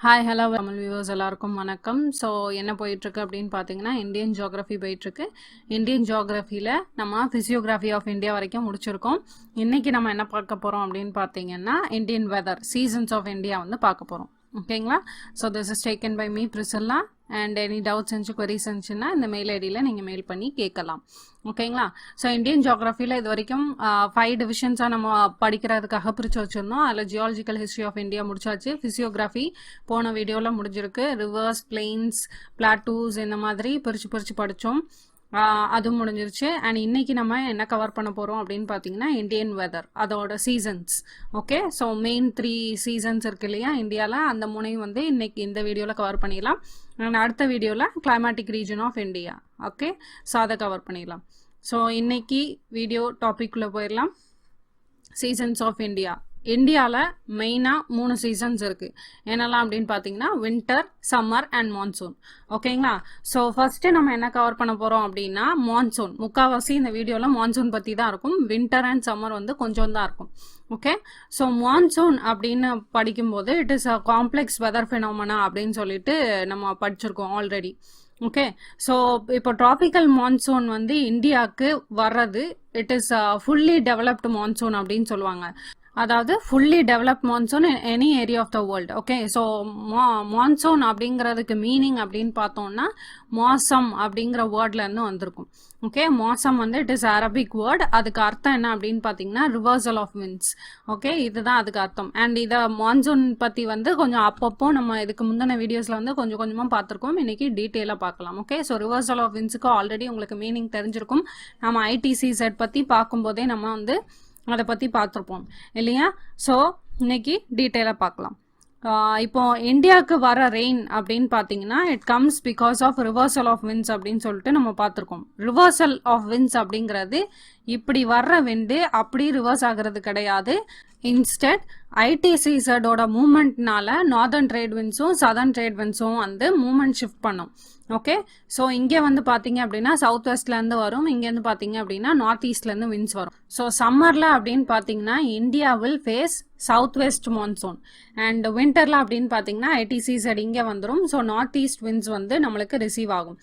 Hi hello Tamil viewers எல்லாருக்கும் வணக்கம். So என்ன போயிட்டுருக்கு அப்படின்னு பார்த்தீங்கன்னா இந்தியன் ஜியோகிராஃபி போயிட்டுருக்கு. இந்தியன் ஜியோகிராஃபியில் நம்ம ஃபிசியோகிராஃபி ஆஃப் இந்தியா வரைக்கும் முடிச்சிருக்கோம். இன்றைக்கி நம்ம என்ன பார்க்க போகிறோம் அப்படின்னு பார்த்தீங்கன்னா Indian weather seasons of India வந்து பார்க்க போகிறோம். ஓகேங்களா? So this is taken by me Priscilla and any doubts இருந்துச்சு queries இருந்துச்சுன்னா இந்த மெயில் ஐடியில் நீங்கள் மெயில் பண்ணி கேட்கலாம். ஓகேங்களா? ஸோ இந்தியன் ஜியோகிராஃபியில் இது வரைக்கும் 5 டிவிஷன்ஸாக நம்ம படிக்கிறதுக்காக பிரித்து வச்சுருந்தோம். அதில் ஜியாலஜிக்கல் ஹிஸ்ட்ரி ஆஃப் இந்தியா முடிச்சாச்சு. ஃபிசியோகிராஃபி போன வீடியோவில் முடிஞ்சிருக்கு. ரிவர்ஸ், பிளெயின்ஸ், பிளாட்டூஸ் இந்த மாதிரி பிரித்து படித்தோம். அது முடிஞ்சிருச்சு. அண்ட் இன்னைக்கு நம்ம என்ன கவர் பண்ண போகிறோம் அப்படின்னு பார்த்தீங்கன்னா இந்தியன் வெதர், அதோட seasons. Okay, so main 3 seasons இருக்கு இல்லையா இந்தியாவில், அந்த முனையும் வந்து இன்னைக்கு இந்த வீடியோவில் கவர் பண்ணிடலாம். அண்ட் அடுத்த வீடியோவில் climatic region of India. Okay, so அதை கவர் பண்ணிடலாம். ஸோ இன்னைக்கு வீடியோ டாபிக்குள்ளே போயிடலாம். Seasons of India. இந்தியாவில் மெயினாக 3 சீசன்ஸ் இருக்குது. என்னெல்லாம் அப்படின்னு பார்த்தீங்கன்னா வின்டர், சம்மர் அண்ட் மான்சூன். ஓகேங்களா? ஸோ ஃபர்ஸ்ட்டு நம்ம என்ன கவர் பண்ண போகிறோம் அப்படின்னா மான்சூன். முக்கால்வாசி இந்த வீடியோவில் மான்சூன் பற்றி தான் இருக்கும். வின்டர் அண்ட் சம்மர் வந்து கொஞ்சம் தான் இருக்கும். ஓகே, ஸோ மான்சூன் அப்படின்னு படிக்கும்போது it is a complex weather phenomena அப்படின்னு சொல்லிட்டு நம்ம படிச்சிருக்கோம் ஆல்ரெடி. ஓகே, ஸோ இப்போ ட்ராபிக்கல் மான்சூன் வந்து இந்தியாவுக்கு வர்றது it is fully developed monsoon அப்படின்னு சொல்லுவாங்க. அதாவது fully developed monsoon in any area of the world. Okay, so monsoon அப்படிங்கிறதுக்கு மீனிங் அப்படின்னு பார்த்தோம்னா மாசம் அப்படிங்கிற வேர்ட்லேருந்து வந்திருக்கும். ஓகே, மாசம் வந்து இட் இஸ் அரபிக் வேர்ட். அதுக்கு அர்த்தம் என்ன அப்படின்னு பார்த்தீங்கன்னா ரிவர்சல் ஆஃப் விண்ட்ஸ். ஓகே, இதுதான் அதுக்கு அர்த்தம். அண்ட் இதை மான்சூன் பற்றி வந்து கொஞ்சம் அப்பப்போ நம்ம இதுக்கு முந்தின வீடியோஸில் வந்து கொஞ்சம் கொஞ்சமாக பார்த்துருக்கோம். இன்னைக்கு டீட்டெயிலாக பார்க்கலாம். ஓகே, ஸோ ரிவர்சல் ஆஃப் விண்ட்ஸுக்கு ஆல்ரெடி உங்களுக்கு மீனிங் தெரிஞ்சிருக்கும். நம்ம ஐடிசிசெட் பற்றி பார்க்கும்போதே நம்ம வந்து அதை பற்றி பார்த்துருப்போம் இல்லையா? ஸோ இன்னைக்கு டீட்டெயிலாக பார்க்கலாம். இப்போ இந்தியாவுக்கு வர ரெயின் அப்படின்னு பார்த்தீங்கன்னா it comes because of reversal of winds அப்படின்னு சொல்லிட்டு நம்ம பார்த்துருக்கோம். ரிவர்சல் ஆஃப் விண்ட்ஸ் அப்படிங்கிறது இப்படி வர்ற விண்டு அப்படி ரிவர்ஸ் ஆகிறது கிடையாது. இன்ஸ்டெட் ஐடிசிசடோட மூமெண்ட்னால நார்தர்ன் ட்ரேட் விண்ட்ஸும் சதர்ன் ட்ரேட் விண்ட்ஸும் வந்து மூமெண்ட் ஷிஃப்ட் பண்ணும். ஓகே, ஸோ இங்கே வந்து பார்த்தீங்க அப்படின்னா சவுத் வெஸ்ட்லேருந்து வரும், இங்கேருந்து பார்த்தீங்க அப்படின்னா நார்த் ஈஸ்ட்லேருந்து விண்ட்ஸ் வரும். ஸோ சம்மரில் அப்படின்னு பார்த்தீங்கன்னா India will face south west monsoon. And வின்டரில் அப்படின்னு பார்த்தீங்கன்னா ஐடிசிசட் இங்கே வந்துடும். ஸோ நார்த் ஈஸ்ட் விண்ட்ஸ் வந்து நம்மளுக்கு ரிசீவ் ஆகும்.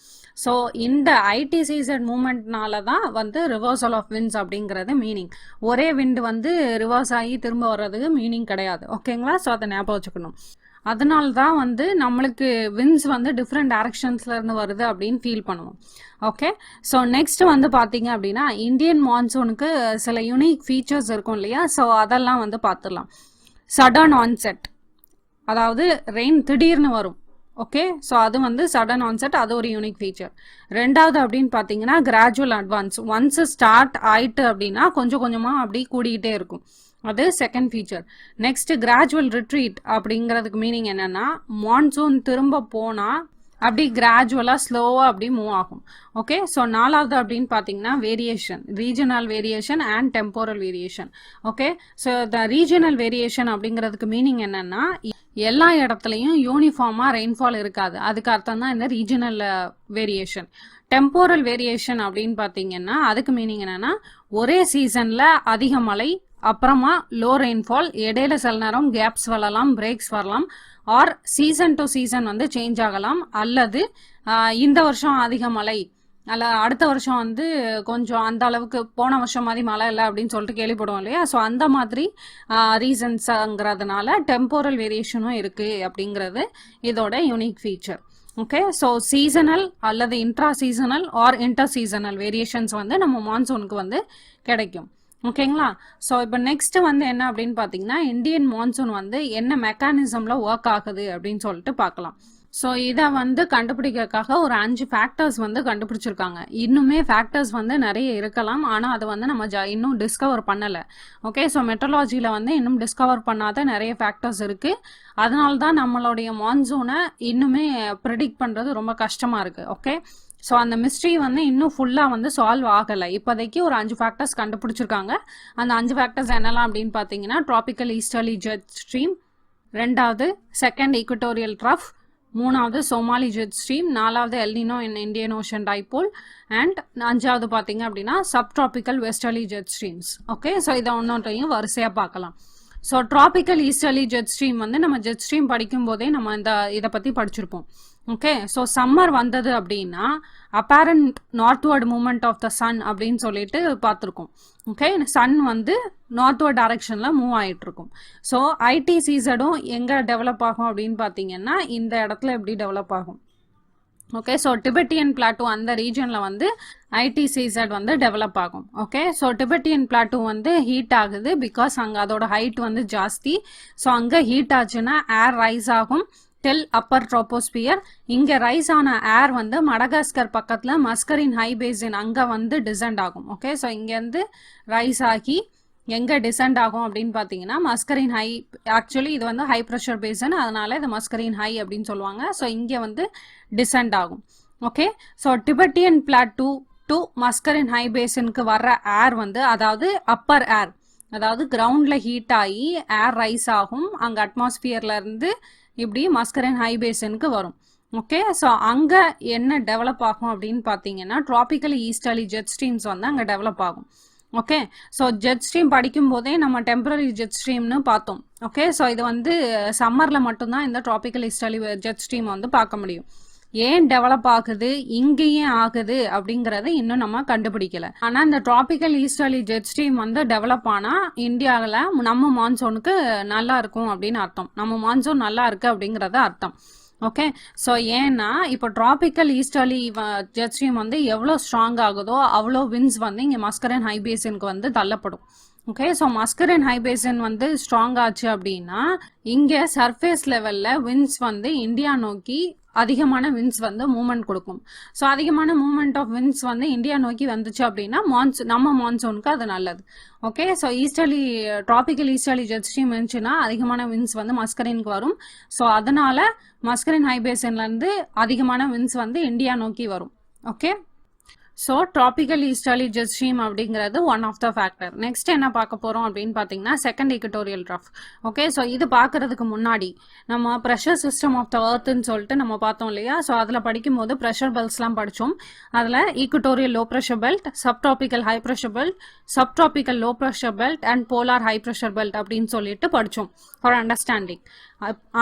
ஸோ இந்த ஐடிசிசட் மூமெண்ட்னால தான் வந்து ரிவர்சல் ஆஃப் விண்ட்ஸ் அப்படிங்கிறது மீனிங். ஒரே விண்டு வந்து ரிவர்ஸ் ஆகி திரும்ப வர்றதுக்கு மீனிங் கிடையாது. ஓகேங்களா? ஸோ அதை ஞாபகம் வச்சுக்கணும். அதனால தான் வந்து நம்மளுக்கு விண்ட்ஸ் வந்து டிஃப்ரெண்ட் டைரக்ஷன்ஸ்ல இருந்து வருது அப்படின்னு ஃபீல் பண்ணுவோம். ஓகே, ஸோ நெக்ஸ்ட் வந்து பார்த்தீங்க அப்படின்னா இந்தியன் மான்சூனுக்கு சில யூனிக் ஃபீச்சர்ஸ் இருக்கும் இல்லையா? ஸோ அதெல்லாம் வந்து பார்த்துடலாம். சடன் ஆன்செட், அதாவது ரெயின் திடீர்னு வரும். ஓகே, ஸோ அது வந்து சடன் ஆன்செட், அது ஒரு யூனிக் ஃபீச்சர். ரெண்டாவது அப்படின்னு பார்த்தீங்கன்னா கிராஜுவல் அட்வான்ஸ். ஒன்ஸ் ஸ்டார்ட் ஆயிட்டு அப்படின்னா கொஞ்சம் கொஞ்சமாக அப்படி கூடிக்கிட்டே இருக்கும். அது second feature. Next gradual retreat அப்படிங்கிறதுக்கு மீனிங் என்னன்னா மான்சூன் திரும்ப போனால் அப்படி கிராஜுவலாக ஸ்லோவாக அப்படி மூவ் ஆகும். ஓகே, ஸோ நாலாவது அப்படின்னு பார்த்தீங்கன்னா variation, regional variation and temporal variation. Okay, so the regional variation அப்படிங்கிறதுக்கு மீனிங் என்னன்னா எல்லா இடத்துலையும் யூனிஃபார்மாக ரெயின்ஃபால் இருக்காது. அதுக்கு அர்த்தம் தான் இந்த ரீஜனல் வேரியேஷன். டெம்போரல் வேரியேஷன் அப்படின்னு பார்த்தீங்கன்னா அதுக்கு மீனிங் என்னன்னா ஒரே சீசனில் அதிக மழை, அப்புறமா லோ ரெயின்ஃபால், இடையில சில நேரம் கேப்ஸ் வரலாம், பிரேக்ஸ் வரலாம், ஆர் சீசன் டு சீசன் வந்து சேஞ்ச் ஆகலாம். அல்லது இந்த வருஷம் அதிக மழை, அல்ல அடுத்த வருஷம் வந்து கொஞ்சம் அந்த அளவுக்கு போன வருஷம் மாதிரி மழை இல்லை அப்படின்னு சொல்லிட்டு கேள்விப்படுவோம் இல்லையா? ஸோ அந்த மாதிரி ரீசன்ஸுங்கிறதுனால டெம்போரல் வேரியேஷனும் இருக்குது அப்படிங்கிறது இதோட unique feature. Okay, so seasonal அல்லது intra seasonal or inter seasonal variations வந்து நம்ம மான்சூனுக்கு வந்து கிடைக்கும். ஓகேங்களா? ஸோ இப்போ நெக்ஸ்ட் வந்து என்ன அப்படின்னு பார்த்தீங்கன்னா இந்தியன் மான்சூன் வந்து என்ன மெக்கானிசம்ல ஒர்க் ஆகுது அப்படின்னு சொல்லிட்டு பார்க்கலாம். ஸோ இதை வந்து கண்டுபிடிக்கிறதுக்காக ஒரு 5 ஃபேக்டர்ஸ் வந்து கண்டுபிடிச்சிருக்காங்க. இன்னுமே ஃபேக்டர்ஸ் வந்து நிறைய இருக்கலாம், ஆனால் அதை வந்து நம்ம இன்னும் டிஸ்கவர் பண்ணலை. ஓகே, ஸோ மெட்ரலாஜியில் வந்து இன்னும் டிஸ்கவர் பண்ணாத நிறைய ஃபேக்டர்ஸ் இருக்குது. அதனால தான் நம்மளுடைய மான்சூனை இன்னுமே ப்ரெடிக்ட் பண்ணுறது ரொம்ப கஷ்டமாக இருக்குது. ஓகே, ஸோ அந்த மிஸ்ட்ரி வந்து இன்னும் ஃபுல்லாக வந்து சால்வ் ஆகலை. இப்போதைக்கு ஒரு 5 ஃபேக்டர்ஸ் கண்டுபிடிச்சிருக்காங்க. அந்த 5 ஃபேக்டர்ஸ் என்னெல்லாம் அப்படின்னு பார்த்தீங்கன்னா ட்ராபிக்கல் ஈஸ்டர்லி ஜெட் ஸ்ட்ரீம், ரெண்டாவது செகண்ட் ஈக்வட்டோரியல் ட்ரஃப், மூணாவது சோமாலி ஜெட் ஸ்ட்ரீம், நாலாவது El Nino in Indian ocean dipole, and அஞ்சாவது பார்த்தீங்க அப்படின்னா sub tropical westerly jet streams. Okay, so இதை ஒன்றொன்றையும் வரிசையாக பார்க்கலாம். So tropical easterly jet stream வந்து நம்ம ஜெட் ஸ்ட்ரீம் படிக்கும் போதே நம்ம இதை பற்றி படிச்சிருப்போம். ஓகே, ஸோ சம்மர் வந்தது அப்படின்னா apparent northward movement of the sun அப்படின்னு சொல்லிட்டு பார்த்துருக்கோம். ஓகே, சன் வந்து நார்த்வர்ட் டைரக்ஷனில் மூவ் ஆகிட்டு இருக்கும். ஸோ ஐடிசிசடும் எங்கே டெவலப் ஆகும் அப்படின்னு பார்த்தீங்கன்னா இந்த இடத்துல எப்படி டெவலப் ஆகும். ஓகே, ஸோ டிபெட்டியன் பிளாட்டூ அந்த ரீஜனில் வந்து ஐடிசிசட் வந்து டெவலப் ஆகும். ஓகே, ஸோ டிபெட்டியன் பிளாட்டூ வந்து ஹீட் ஆகுது பிகாஸ் அங்கே அதோட ஹைட் வந்து ஜாஸ்தி. ஸோ அங்கே ஹீட் ஆச்சுன்னா ஏர் ரைஸ் ஆகும் டெல் அப்பர் ட்ரோபோஸ்பியர். இங்கே ரைஸ் ஆன ஏர் வந்து மடகாஸ்கர் பக்கத்தில் மஸ்கரின் ஹை பேசின் அங்கே வந்து டிசெண்ட் ஆகும். ஓகே, ஸோ இங்கேருந்து ரைஸ் ஆகி எங்கே டிசெண்ட் ஆகும் அப்படின்னு பார்த்தீங்கன்னா மஸ்கரின் ஹை. ஆக்சுவலி இது வந்து ஹை ப்ரெஷர் பேசன், அதனால இது மஸ்கரின் ஹை அப்படின்னு சொல்லுவாங்க. ஸோ இங்கே வந்து டிசெண்ட் ஆகும். Okay, so Tibetan plateau to Mascarene high பேசனுக்கு வர்ற ஏர் வந்து அதாவது அப்பர் ஏர், அதாவது கிரவுண்டில் ஹீட் ஆகி ஏர் ரைஸ் ஆகும் அங்கே அட்மாஸ்பியர்லேருந்து இப்படி மஸ்கரின் ஹை பேசனுக்கு வரும். ஓகே, ஸோ அங்கே என்ன டெவலப் ஆகும் அப்படின்னு பார்த்தீங்கன்னா ட்ராபிக்கலி ஈஸ்டர்லி ஜெட் ஸ்ட்ரீம்ஸ் வந்து அங்கே டெவலப் ஆகும். ஓகே, ஸோ ஜெட் ஸ்ட்ரீம் படிக்கும் போதே நம்ம டெம்பரரி ஜெட் ஸ்ட்ரீம்னு பார்த்தோம். ஓகே, ஸோ இது வந்து சம்மரில் மட்டும்தான் இந்த ட்ராபிக்கல் ஈஸ்டர்லி ஜெட் ஸ்ட்ரீம் வந்து பார்க்க முடியும். ஏன் டெவலப் ஆகுது, இங்கேயே ஆகுது அப்படிங்கறத இன்னும் நம்ம கண்டுபிடிக்கல. ஆனா இந்த ட்ராபிக்கல் ஈஸ்டர்லி ஜெட் ஸ்ட்ரீம் வந்து டெவலப் ஆனா இந்தியாவில் நம்ம மான்சூனுக்கு நல்லா இருக்கும் அப்படின்னு அர்த்தம். நம்ம மான்சூன் நல்லா இருக்கு அப்படிங்கறது அர்த்தம். ஓகே, ஸோ ஏன்னா இப்போ ட்ராபிக்கல் ஈஸ்டர்லி ஜெட் ஸ்ட்ரீம் வந்து எவ்வளோ ஸ்ட்ராங் ஆகுதோ அவ்வளோ விண்ட்ஸ் வந்து இங்கே மஸ்கரின் ஹை பேசனுக்கு வந்து தள்ளப்படும். ஓகே, ஸோ மஸ்கரின் ஹை பேசன் வந்து ஸ்ட்ராங் ஆச்சு அப்படின்னா இங்கே சர்ஃபேஸ் லெவலில் விண்ட்ஸ் வந்து இந்தியா நோக்கி அதிகமான விண்ட்ஸ் வந்து மூவ்மெண்ட் கொடுக்கும். ஸோ அதிகமான மூவ்மெண்ட் ஆஃப் விண்ட்ஸ் வந்து இந்தியா நோக்கி வந்துச்சு அப்படின்னா நம்ம மான்சூனுக்கு அது நல்லது. Okay, so tropical easterly jet stream இருந்துச்சுன்னா அதிகமான விண்ட்ஸ் வந்து மஸ்கரினுக்கு வரும். ஸோ அதனால மஸ்கரின் ஹை பேசன்லேருந்து அதிகமான விண்ட்ஸ் வந்து இந்தியா நோக்கி வரும். Okay, so tropical easterly jet stream அப்படிங்கிறது one of the factor. Next என்ன பார்க்க போகிறோம் அப்படின்னு பார்த்தீங்கன்னா second equatorial trough. Okay, so இது பார்க்கறதுக்கு முன்னாடி நம்ம ப்ரெஷர் சிஸ்டம் ஆஃப் த எர்த்ன்னு சொல்லிட்டு நம்ம பார்த்தோம் இல்லையா. ஸோ அதில் படிக்கும் போது ப்ரெஷர் பெல்ட்ஸ்லாம் படித்தோம். அதில் equatorial low pressure belt, subtropical high pressure belt, subtropical low pressure belt and polar high pressure belt அப்படின்னு சொல்லிட்டு படித்தோம் ஃபார் அண்டர்ஸ்டாண்டிங்.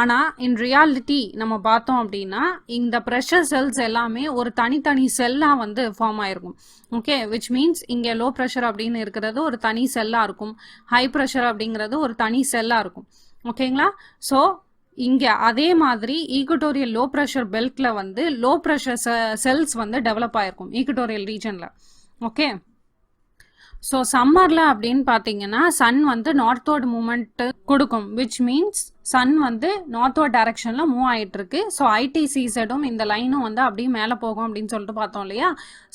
ஆனால் இன் ரியாலிட்டி நம்ம பார்த்தோம் அப்படின்னா இந்த ப்ரெஷர் செல்ஸ் எல்லாமே ஒரு தனித்தனி செல்லாக வந்து ஃபார்ம் ஆயிருக்கும். ஓகே, விச் மீன்ஸ் இங்கே லோ ப்ரெஷர் அப்படின்னு இருக்கிறது ஒரு தனி செல்லாக இருக்கும், ஹை ப்ரெஷர் அப்படிங்கிறது ஒரு தனி செல்லாக இருக்கும். ஓகேங்களா, ஸோ இங்கே அதே மாதிரி ஈக்குட்டோரியல் லோ ப்ரெஷர் பெல்ட்டில் வந்து லோ ப்ரெஷர் செல்ஸ் வந்து டெவலப் ஆயிருக்கும் ஈக்குட்டோரியல் ரீஜனில். ஓகே, ஸோ சம்மரில் அப்படின்னு பார்த்தீங்கன்னா சன் வந்து நார்த்வர்ட் மூமெண்ட் கொடுக்கும், விச் மீன்ஸ் சன் வந்து நார்த்வர்ட் டைரக்ஷனில் மூவ் ஆகிட்டு இருக்கு. ஸோ ஐடிசிசடும் இந்த லைனும் வந்து அப்படியே மேலே போகும் அப்படின்னு சொல்லிட்டு பார்த்தோம் இல்லையா.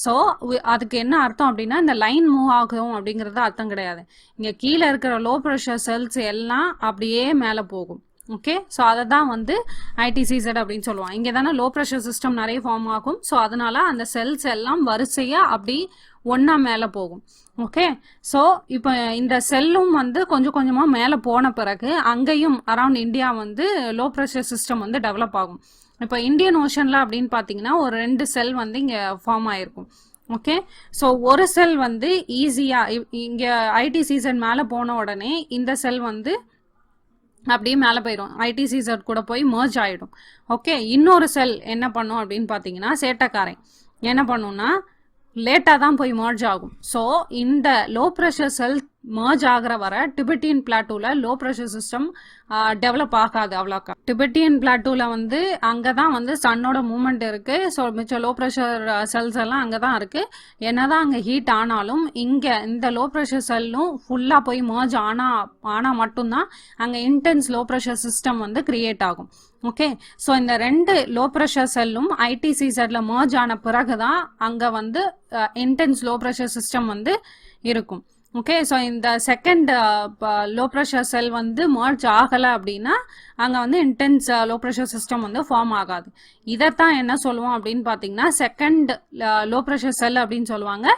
ஸோ அதுக்கு என்ன அர்த்தம் அப்படின்னா இந்த லைன் மூவ் ஆகும் அப்படிங்கிறது அர்த்தம் கிடையாது. இங்கே கீழே இருக்கிற லோ ப்ரெஷர் செல்ஸ் எல்லாம் அப்படியே மேலே போகும். ஓகே, ஸோ அதை தான் வந்து ஐடிசிசட் அப்படின்னு சொல்லுவாங்க. இங்கே தானே லோ ப்ரெஷர் சிஸ்டம் நிறைய ஃபார்ம் ஆகும். ஸோ அதனால அந்த செல்ஸ் எல்லாம் வரிசையாக அப்படி ஒன்றா மேலே போகும். ஓகே, ஸோ இப்போ இந்த செல்லும் வந்து கொஞ்சம் கொஞ்சமாக மேலே போன பிறகு அங்கேயும் அரவுண்ட் இந்தியா வந்து லோ ப்ரெஷர் சிஸ்டம் வந்து டெவலப் ஆகும். இப்போ இந்தியன் ஓஷனில் அப்படின்னு பார்த்தீங்கன்னா ஒரு 2 செல் வந்து இங்கே ஃபார்ம் ஆகிருக்கும். ஓகே, ஸோ ஒரு செல் வந்து ஈஸியாக இங்கே ஐடிசிசட் மேலே போன உடனே இந்த செல் வந்து அப்படியே மேலே போயிடும், ஐடிசிசட் கூட போய் மர்ஜ் ஆகிடும். ஓகே, இன்னொரு செல் என்ன பண்ணும் அப்படின்னு பார்த்தீங்கன்னா சேட்டக்காரன் என்ன பண்ணுன்னா லேட்டாக தான் போய் மர்ஜ் ஆகும். ஸோ இந்த லோ ப்ரெஷர் செல் மர்ஜ் ஆகிற வர டிபெட்டியன் பிளாட்டூவில் லோ ப்ரெஷர் சிஸ்டம் டெவலப் ஆகாது அவ்வளோக்கா. டிபெட்டியன் பிளாட்டூவில் வந்து அங்கே தான் வந்து சன்னோட மூமெண்ட் இருக்குது. ஸோ மிச்சம் லோ ப்ரெஷர் செல்ஸ் எல்லாம் அங்கே தான் இருக்குது. என்ன தான் அங்கே ஹீட் ஆனாலும் இங்கே இந்த லோ ப்ரெஷர் செல்லும் ஃபுல்லாக போய் மர்ஜ் ஆனால் மட்டும்தான் அங்கே இன்டென்ஸ் லோ ப்ரெஷர் சிஸ்டம் வந்து கிரியேட் ஆகும். ஓகே, ஸோ இந்த 2 லோ ப்ரெஷர் செல்லும் ஐடிசிசட்ல மர்ஜ் ஆன பிறகு தான் அங்கே வந்து இன்டென்ஸ் லோ ப்ரெஷர் சிஸ்டம் வந்து இருக்கும். ஓகே, ஸோ இந்த செகண்ட் லோ ப்ரெஷர் செல் வந்து மர்ஜ் ஆகலை அப்படின்னா அங்கே வந்து இன்டென்ஸ் லோ ப்ரெஷர் சிஸ்டம் வந்து ஃபார்ம் ஆகாது. இதைத்தான் என்ன சொல்லுவோம் அப்படின்னு பார்த்தீங்கன்னா செகண்ட் லோ ப்ரெஷர் செல் அப்படின்னு சொல்லுவாங்க.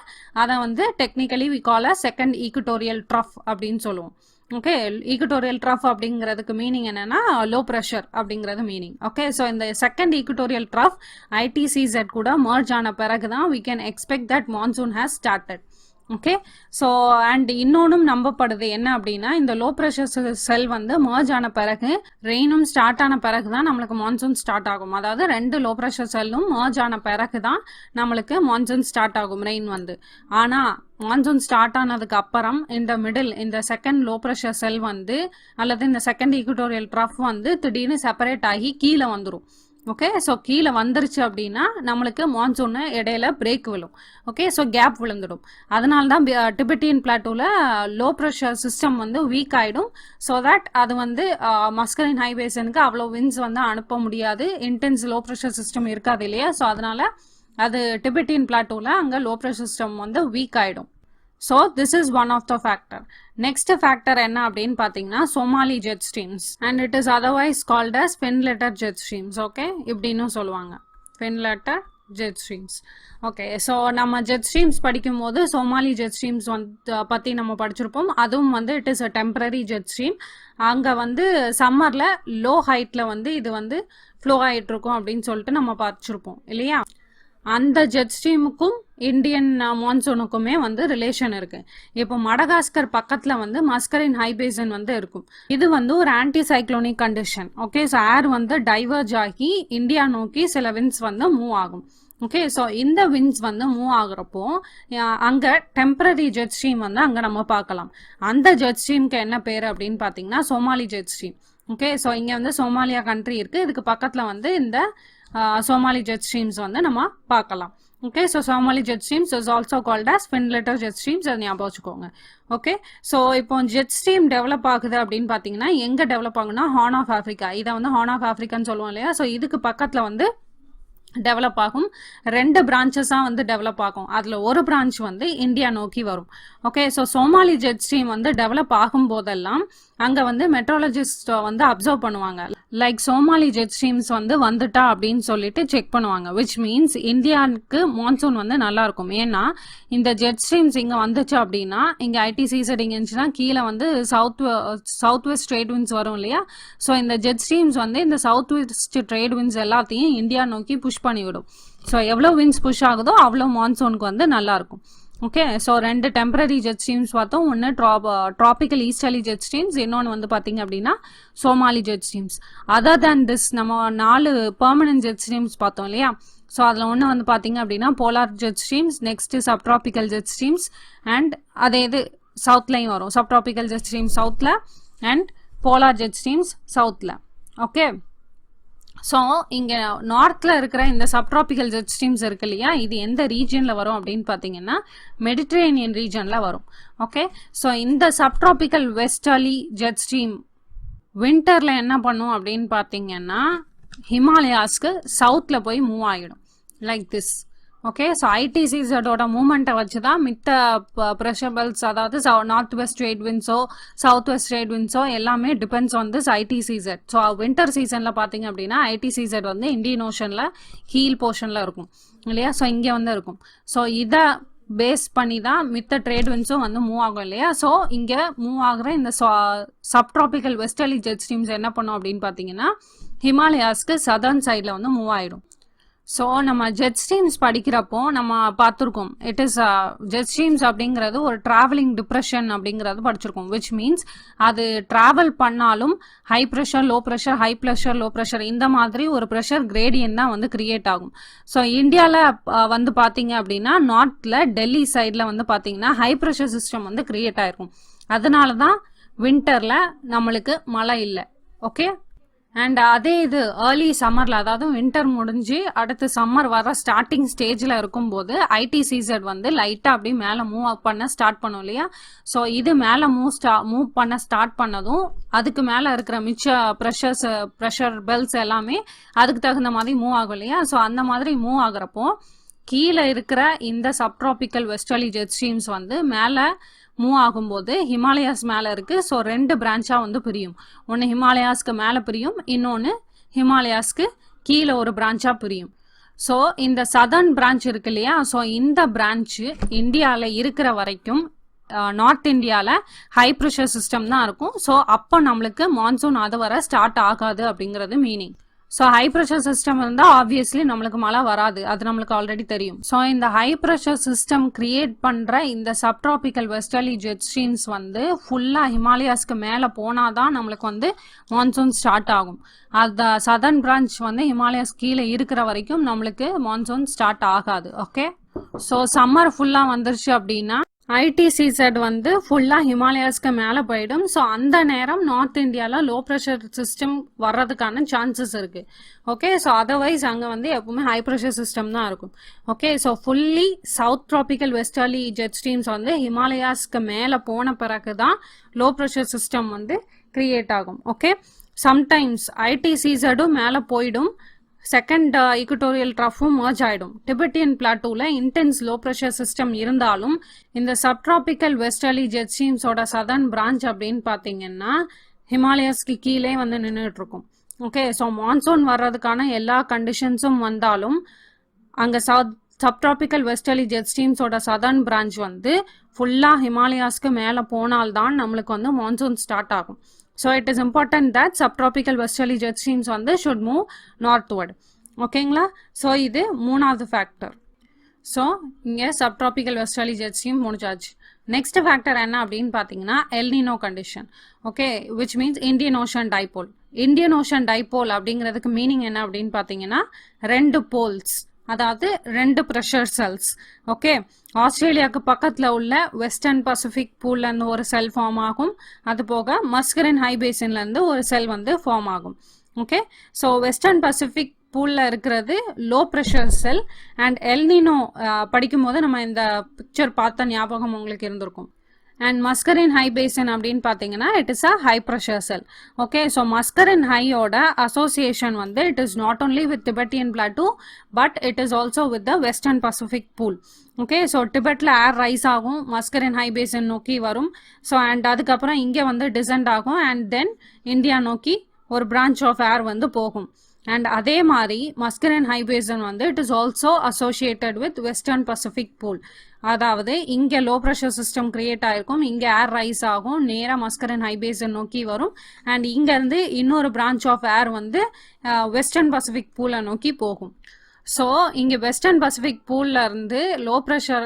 அதை வந்து technically we call second equatorial trough அப்படின்னு சொல்லுவோம். ஓகே, ஈக்குட்டோரியல் ட்ரஃப் அப்படிங்கிறதுக்கு மீனிங் என்னன்னா லோ ப்ரெஷர் அப்படிங்கிறது மீனிங். ஓகே, ஸோ இந்த செகண்ட் ஈக்குட்டோரியல் ட்ரஃப் ஐடிசிசட் கூட மர்ஜ் ஆன பிறகு தான் we can expect that monsoon has started. Okay. So and இன்னொன்றும் நம்பப்படுது என்ன அப்படின்னா, இந்த லோ ப்ரெஷர் செல் வந்து மர்ஜ் ஆன பிறகு, ரெயினும் ஸ்டார்ட் ஆன பிறகு தான் நம்மளுக்கு மான்சூன் ஸ்டார்ட் ஆகும். அதாவது 2 லோ ப்ரெஷர் செல்லும் மர்ஜ் ஆன பிறகு தான் நம்மளுக்கு மான்சூன் ஸ்டார்ட் ஆகும், ரெயின் வந்து. ஆனால் மான்சூன் ஸ்டார்ட் ஆனதுக்கு அப்புறம் இந்த மிடில், இந்த செகண்ட் லோ ப்ரெஷர் செல் வந்து, அல்லது இந்த செகண்ட் ஈக்குட்டோரியல் ட்ரஃப் வந்து திடீர்னு செப்பரேட் ஆகி கீழே வந்துடும். ஓகே. ஸோ கீழே வந்துருச்சு அப்படின்னா நம்மளுக்கு மான்சூன் இடையில பிரேக் விழும். ஓகே. ஸோ கேப் விழுந்துடும். அதனால தான் டிபெட்டியன் பிளாட்டோவில் லோ ப்ரெஷர் சிஸ்டம் வந்து வீக் ஆகிடும். ஸோ தட் அது வந்து மஸ்கலின் ஹை பேசனுக்கு அவ்வளோ வின்ஸ் வந்து அனுப்ப முடியாது. இன்டென்ஸ் லோ ப்ரெஷர் சிஸ்டம் இருக்காது இல்லையா. ஸோ அதனால அது டிபெட்டியன் பிளாட்டோவில் அங்கே லோ ப்ரெஷர் சிஸ்டம் வந்து வீக் ஆகிடும். So this is one of the factor. Next factor என்ன அப்படின்னு பார்த்தீங்கன்னா, Somali jet streams and it is otherwise called as Findlater jet streams. Okay, இப்படின்னு சொல்லுவாங்க, Findlater jet streams. Okay. So நம்ம jet streams படிக்கும் போது சோமாலி ஜெட் ஸ்ட்ரீம்ஸ் வந்து பற்றி நம்ம படிச்சிருப்போம். அதுவும் வந்து it is a temporary jet stream. அங்கே வந்து சம்மரில் லோ ஹைட்டில் வந்து இது வந்து ஃப்ளோ ஆகிட்டு இருக்கும் அப்படின்னு சொல்லிட்டு நம்ம படிச்சிருப்போம் இல்லையா. அந்த ஜெட் ஸ்ட்ரீமுக்கும் இந்தியன் மான்சூனுக்குமே வந்து ரிலேஷன் இருக்கு. இப்போ மடகாஸ்கர் பக்கத்துல வந்து மஸ்கரின் ஹை பேசன் வந்து இருக்கும். இது வந்து ஒரு anti cyclonic condition. Okay. So air வந்து டைவர்ஜ் ஆகி இந்தியா நோக்கி சில விண்ட்ஸ் வந்து மூவ் ஆகும். ஓகே. ஸோ இந்த விண்ட்ஸ் வந்து மூவ் ஆகுறப்போ அங்கே டெம்பரரி ஜெட் ஸ்ட்ரீம் வந்து அங்கே நம்ம பார்க்கலாம். அந்த ஜெட் ஸ்ட்ரீம்க்கு என்ன பேர் அப்படின்னு பார்த்தீங்கன்னா Somali jet stream. Okay. So இங்கே வந்து சோமாலியா கண்ட்ரி இருக்குது. இதுக்கு பக்கத்தில் வந்து இந்த சோமாலி ஜெட் ஸ்ட்ரீம்ஸ் வந்து நம்ம பார்க்கலாம். Okay. So Somali jet streams is also called as Findlater jet streams. அதை ஞாபகம் வச்சுக்கோங்க. ஓகே. ஸோ இப்போ ஜெட் ஸ்ட்ரீம் டெவலப் ஆகுது அப்படின்னு பார்த்தீங்கன்னா எங்கே டெவலப் ஆகுனா ஹார்ன் ஆஃப் ஆஃப்ரிக்கா. இதை வந்து ஹார்ன் ஆஃப் ஆஃப்ரிக்கான்னு சொல்லுவோம் இல்லையா. ஸோ இதுக்கு பக்கத்தில் வந்து டெவலப் ஆகும். 2 பிரான்ச்சஸாக வந்து டெவலப் ஆகும். அதில் ஒரு பிரான்ச் வந்து இந்தியா நோக்கி வரும். Okay. So Somali jet stream வந்து டெவலப் ஆகும் போதெல்லாம் அங்கே வந்து மெட்ரோலஜிஸ்ட் வந்து அப்சர்வ் பண்ணுவாங்க. லைக் சோமாலி ஜெட் ஸ்ட்ரீம்ஸ் வந்து வந்துட்டா அப்படின்னு சொல்லிட்டு செக் பண்ணுவாங்க. விச் மீன்ஸ் இந்தியாவுக்கு மான்சூன் வந்து நல்லா இருக்கும். ஏன்னா இந்த ஜெட் ஸ்ட்ரீம்ஸ் இங்கே வந்துச்சு அப்படின்னா இங்கே ஐடிசிசட் இங்கே இருந்துச்சுன்னா கீழே வந்து சவுத் வெஸ்ட் ட்ரேட் விண்ட்ஸ் வரும் இல்லையா. ஸோ இந்த ஜெட் ஸ்ட்ரீம்ஸ் வந்து இந்த சவுத் வெஸ்ட் ட்ரேட் விண்ட்ஸ் எல்லாத்தையும் இந்தியா நோக்கி புஷ் பண்ணிவிடும். ஸோ எவ்வளோ விண்ட்ஸ் புஷ் ஆகுதோ அவ்வளோ மான்சூனுக்கு வந்து நல்லா இருக்கும். Okay. So 2 temporary jet streams பார்த்தோம். ஒன்று ட்ராபிக்கல் ஈஸ்டர்லி ஜெட் ஸ்ட்ரீம்ஸ், இன்னொன்று வந்து பார்த்தீங்க அப்படின்னா Somali jet streams. Other than this நம்ம 4 பெர்மனன்ட் ஜெட் ஸ்ட்ரீம்ஸ் பார்த்தோம் இல்லையா. ஸோ அதில் ஒன்று வந்து பார்த்தீங்க அப்படின்னா polar jet streams, next subtropical jet streams and அதே இது சவுத்லையும் வரும். சப்ட்ராபிக்கல் ஜெட் ஸ்ட்ரீம் சவுத்தில் அண்ட் போலார் ஜெட் ஸ்ட்ரீம்ஸ் சவுத்தில். ஓகே. ஸோ இங்கே நார்த்தில் இருக்கிற இந்த சப்ட்ராபிக்கல் ஜெட் ஸ்ட்ரீம்ஸ் இருக்கு இல்லையா, இது எந்த ரீஜனில் வரும் அப்படின்னு பார்த்தீங்கன்னா மெடிட்ரேனியன் ரீஜனில் வரும். ஓகே. ஸோ இந்த சப்ட்ராபிக்கல் வெஸ்டர்லி ஜெட் ஸ்ட்ரீம் வின்டரில் என்ன பண்ணும் அப்படின்னு பார்த்தீங்கன்னா ஹிமாலயாஸ்க்கு சவுத்தில் போய் மூவ் ஆகிடும் லைக் திஸ். ஓகே. ஸோ ஐடிசிசடோட மூமெண்ட்டை வச்சு தான் மித்த ப்ரெஷர் பெல்ட்ஸ், அதாவது நார்த் வெஸ்ட் ட்ரேட் விண்ட்ஸோ சவுத் வெஸ்ட் ட்ரேட் விண்ட்ஸோ எல்லாமே depends on this ITCZ. So winter சீசனில் பார்த்தீங்க அப்படின்னா ஐடிசிசட் வந்து இந்தியன் ஓஷனில் ஹீல் போர்ஷனில் இருக்கும் இல்லையா. ஸோ இங்கே வந்து இருக்கும். ஸோ இதை பேஸ் பண்ணி தான் மித்த ட்ரேட் விண்ட்ஸும் வந்து மூவ் ஆகும் இல்லையா. ஸோ இங்கே மூவ் ஆகிற இந்த சப்ட்ராபிக்கல் வெஸ்டர்லி ஜெட் ஸ்ட்ரீம்ஸ் என்ன பண்ணும் அப்படின்னு பார்த்தீங்கன்னா ஹிமாலயாஸ்க்கு சதர்ன் சைடில் வந்து மூவ் ஆகிடும். ஸோ நம்ம ஜெட் ஸ்ட்ரீம்ஸ் படிக்கிறப்போ நம்ம பார்த்துருக்கோம். இட் இஸ் ஜெட் ஸ்ட்ரீம்ஸ் அப்படிங்கிறது ஒரு ட்ராவலிங் டிப்ரெஷன் அப்படிங்கிறது படிச்சிருக்கோம். விச் மீன்ஸ் அது ட்ராவல் பண்ணாலும் high pressure low pressure high pressure low pressure இந்த மாதிரி ஒரு ப்ரெஷர் கிரேடியன் தான் வந்து கிரியேட் ஆகும். ஸோ இந்தியாவில் வந்து பார்த்தீங்க அப்படின்னா நார்த்தில் டெல்லி சைடில் வந்து பார்த்தீங்கன்னா ஹை ப்ரெஷர் சிஸ்டம் வந்து கிரியேட் ஆயிருக்கும். அதனால தான் வின்டரில் நம்மளுக்கு மழை இல்லை. ஓகே. அண்ட் அதே இது ஏர்லி சம்மரில், அதாவது வின்டர் முடிஞ்சு அடுத்து சம்மர் வர ஸ்டார்டிங் ஸ்டேஜில் இருக்கும்போது ஐடிசிசட் வந்து லைட்டாக அப்படி மேலே மூவ் பண்ண ஸ்டார்ட் பண்ணும் இல்லையா. ஸோ இது மேலே மூவ் பண்ண ஸ்டார்ட் பண்ணதும் அதுக்கு மேலே இருக்கிற மிச்ச ப்ரெஷர் பெல்ட்ஸ் எல்லாமே அதுக்கு தகுந்த மாதிரி மூவ் ஆகும் இல்லையா. ஸோ அந்த மாதிரி மூவ் ஆகுறப்போ கீழே இருக்கிற இந்த சப்ட்ராபிக்கல் வெஸ்டர்லி ஜெட் ஸ்ட்ரீம்ஸ் வந்து மேலே மூவ் ஆகும்போது ஹிமாலயாஸ் மேலே இருக்குது. ஸோ 2 பிரான்ச்சாக வந்து பிரியும். ஒன்று ஹிமாலயாஸ்க்கு மேலே பிரியும், இன்னொன்று ஹிமாலயாஸ்க்கு கீழே ஒரு பிரான்ச்சாக பிரியும். ஸோ இந்த சதர்ன் பிரான்ச் இருக்கு இல்லையா. ஸோ இந்த பிரான்ச்சு இந்தியாவில் இருக்கிற வரைக்கும் நார்த் இந்தியாவில் ஹை ப்ரெஷர் சிஸ்டம் தான் இருக்கும். ஸோ அப்போ நம்மளுக்கு மான்சூன் அது வர ஸ்டார்ட் ஆகாது அப்படிங்கிறது meaning. So high pressure system இருந்தால் ஆப்வியஸ்லி நம்மளுக்கு மழை வராது, அது நம்மளுக்கு ஆல்ரெடி தெரியும். ஸோ இந்த ஹை ப்ரெஷர் சிஸ்டம் கிரியேட் பண்ணுற இந்த சப்ட்ராபிக்கல் வெஸ்டர்லி ஜெட் ஸ்ட்ரீம்ஸ் வந்து ஃபுல்லாக ஹிமாலயாஸ்க்கு மேலே போனாதான் நம்மளுக்கு வந்து மான்சூன் ஸ்டார்ட் ஆகும். அந்த சதர்ன் பிரான்ச் வந்து ஹிமாலயாஸ் கீழே இருக்கிற வரைக்கும் நம்மளுக்கு மான்சூன் ஸ்டார்ட் ஆகாது. ஓகே, ஸோ சம்மர் ஃபுல்லாக வந்துருச்சு அப்படின்னா ஐடிசிசெட் வந்து ஃபுல்லாக ஹிமாலயாஸ்க்கு மேலே போயிடும். ஸோ அந்த நேரம் நார்த் இந்தியாவில் லோ ப்ரெஷர் சிஸ்டம் வர்றதுக்கான சான்சஸ் இருக்குது. ஓகே, ஸோ அதர்வைஸ் அங்கே வந்து எப்பவுமே ஹை ப்ரெஷர் சிஸ்டம் தான் இருக்கும். Okay, so fully subtropical westerly jet streams வந்து ஹிமாலயாஸ்க்கு மேலே போன பிறகு தான் லோ ப்ரெஷர் சிஸ்டம் வந்து கிரியேட் ஆகும். ஓகே, சம்டைம்ஸ் ஐடிசிசெடும் மேலே போயிடும், செகண்ட் ஈக்குட்டோரியல் ட்ரஃபும் மர்ஜ் ஆகிடும். டிபெட்டியன் பிளாட்டூவில் இன்டென்ஸ் லோ ப்ரெஷர் சிஸ்டம் இருந்தாலும் இந்த சப்ட்ராபிக்கல் வெஸ்டர்லி ஜெட் ஸ்ட்ரீம்ஸோட சதர்ன் பிரான்ச் அப்படின்னு பார்த்தீங்கன்னா ஹிமாலயாஸ்க்கு கீழே வந்து நின்றுட்டு இருக்கும். ஓகே, ஸோ மான்சூன் வர்றதுக்கான எல்லா கண்டிஷன்ஸும் வந்தாலும் அங்கே சப்ட்ராபிக்கல் வெஸ்டர்லி ஜெட் ஸ்ட்ரீம்ஸோட சதர்ன் பிரான்ச் வந்து ஃபுல்லாக ஹிமாலயாஸ்க்கு மேலே போனால்தான் நம்மளுக்கு வந்து மான்சூன் ஸ்டார்ட் ஆகும். So it is important that subtropical westerly jet streams வந்து should move northward. ஓகேங்களா, ஸோ இது மூணாவது ஃபேக்டர். ஸோ இங்கே சப்ட்ராபிக்கல் வெஸ்டர்லி ஜெட் ஸ்ட்ரீம் முடிஞ்சாச்சு. நெக்ஸ்ட் ஃபேக்டர் என்ன அப்படின்னு பார்த்தீங்கன்னா El Niño condition. Okay, which means Indian ocean dipole. Indian ocean dipole அப்படிங்கிறதுக்கு மீனிங் என்ன அப்படின்னு பார்த்தீங்கன்னா ரெண்டு போல்ஸ், அதாவது ரெண்டு ப்ரெஷர் செல்ஸ். ஓகே, ஆஸ்திரேலியாவுக்கு பக்கத்தில் உள்ள வெஸ்டர்ன் பசிபிக் பூல்லேருந்து ஒரு செல் ஃபார்ம் ஆகும், அது போக மஸ்கரின் ஹை பேசின்லேருந்து ஒரு செல் வந்து ஃபார்ம் ஆகும். ஓகே, ஸோ வெஸ்டர்ன் பசிபிக் பூலில் இருக்கிறது low pressure sell. And El Niño படிக்கும்போது நம்ம இந்த பிக்சர் பார்த்த ஞாபகம் உங்களுக்கு இருந்திருக்கும். அண்ட் மஸ்கரின் ஹை பேசன் அப்படின்னு பார்த்தீங்கன்னா it is a high pressure cell. Okay, so Mascarene ஹையோட அசோசியேஷன் வந்து it is not only with Tibetan plateau but it is also with the western Pacific pool. Okay, so டிபெட்டில் air rise ஆகும், Mascarene high passion நோக்கி வரும். So and அதுக்கப்புறம் இங்கே வந்து descent ஆகும் அண்ட் தென் இந்தியா நோக்கி ஒரு பிரான்ச் ஆஃப் ஏர் வந்து போகும். அண்ட் அதே மாதிரி மஸ்கரின் ஹை பேசன் வந்து it is also associated with western Pacific pool. அதாவது இங்கே லோ ப்ரெஷர் சிஸ்டம் கிரியேட் ஆகிருக்கும், இங்கே ஏர் ரைஸ் ஆகும், நேராக மஸ்கரின் ஹை பேசன் நோக்கி வரும் அண்ட் இங்கேருந்து இன்னொரு பிரான்ச் ஆஃப் ஏர் வந்து வெஸ்டர்ன் பசிபிக் பூலை நோக்கி போகும். ஸோ இங்கே வெஸ்டர்ன் பசிபிக் பூல்ல இருந்து லோ ப்ரெஷர்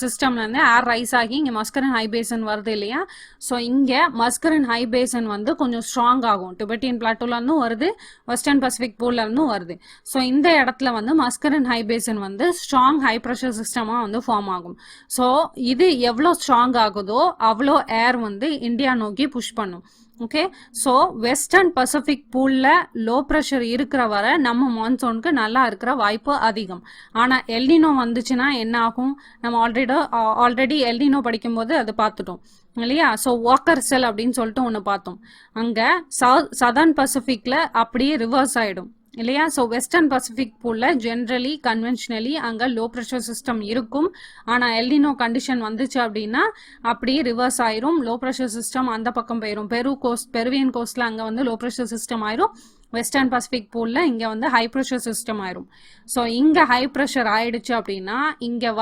சிஸ்டம்லேருந்து ஏர் ரைஸ் ஆகி இங்கே மஸ்கரின் ஹை பேசன் வருது இல்லையா. ஸோ இங்கே மஸ்கரின் ஹை பேசன் வந்து கொஞ்சம் ஸ்ட்ராங் ஆகும், டிபெட்டியன் பிளாட்டூலேருந்தும் வருது, வெஸ்டர்ன் பசிபிக் பூல்லேருந்தும் வருது. ஸோ இந்த இடத்துல வந்து மஸ்கரின் ஹை பேசன் வந்து ஸ்ட்ராங் ஹை ப்ரெஷர் சிஸ்டமாக வந்து ஃபார்ம் ஆகும். ஸோ இது எவ்வளோ ஸ்ட்ராங் ஆகுதோ அவ்வளோ ஏர் வந்து இந்தியா நோக்கி புஷ் பண்ணும். ஓகே, ஸோ வெஸ்டர்ன் பசிபிக் பூலில் லோ ப்ரெஷர் இருக்கிற வரை நம்ம மான்சூனுக்கு நல்லா இருக்கிற வாய்ப்பு அதிகம். ஆனால் எல்னினோ வந்துச்சுன்னா என்ன ஆகும், நம்ம ஆல்ரெடி எல்னினோ படிக்கும்போது அது பார்த்துட்டோம் இல்லையா. ஸோ வாக்கர் செல் அப்படின்னு சொல்லிட்டு ஒன்று பார்த்தோம். அங்கே சதர்ன் பசிபிக்கில் அப்படியே ரிவர்ஸ் ஆகிடும் இல்லையா. ஸோ வெஸ்டர்ன் பசிபிக் பூலில் ஜென்ரலி கன்வென்ஷனலி அங்கே லோ ப்ரெஷர் சிஸ்டம் இருக்கும். ஆனால் எல்னினோ கண்டிஷன் வந்துச்சு அப்படின்னா அப்படியே ரிவர்ஸ் ஆயிரும், லோ ப்ரெஷர் சிஸ்டம் அந்த பக்கம் போயிடும். பெருவியன் கோஸ்டில் அங்கே வந்து லோ ப்ரெஷர் சிஸ்டம் ஆயிரும், வெஸ்டர்ன் பசிபிக் பூலில் இங்கே வந்து ஹை ப்ரெஷர் சிஸ்டம் ஆயிரும். ஸோ இங்கே ஹை ப்ரெஷர் ஆயிடுச்சு அப்படின்னா இங்கே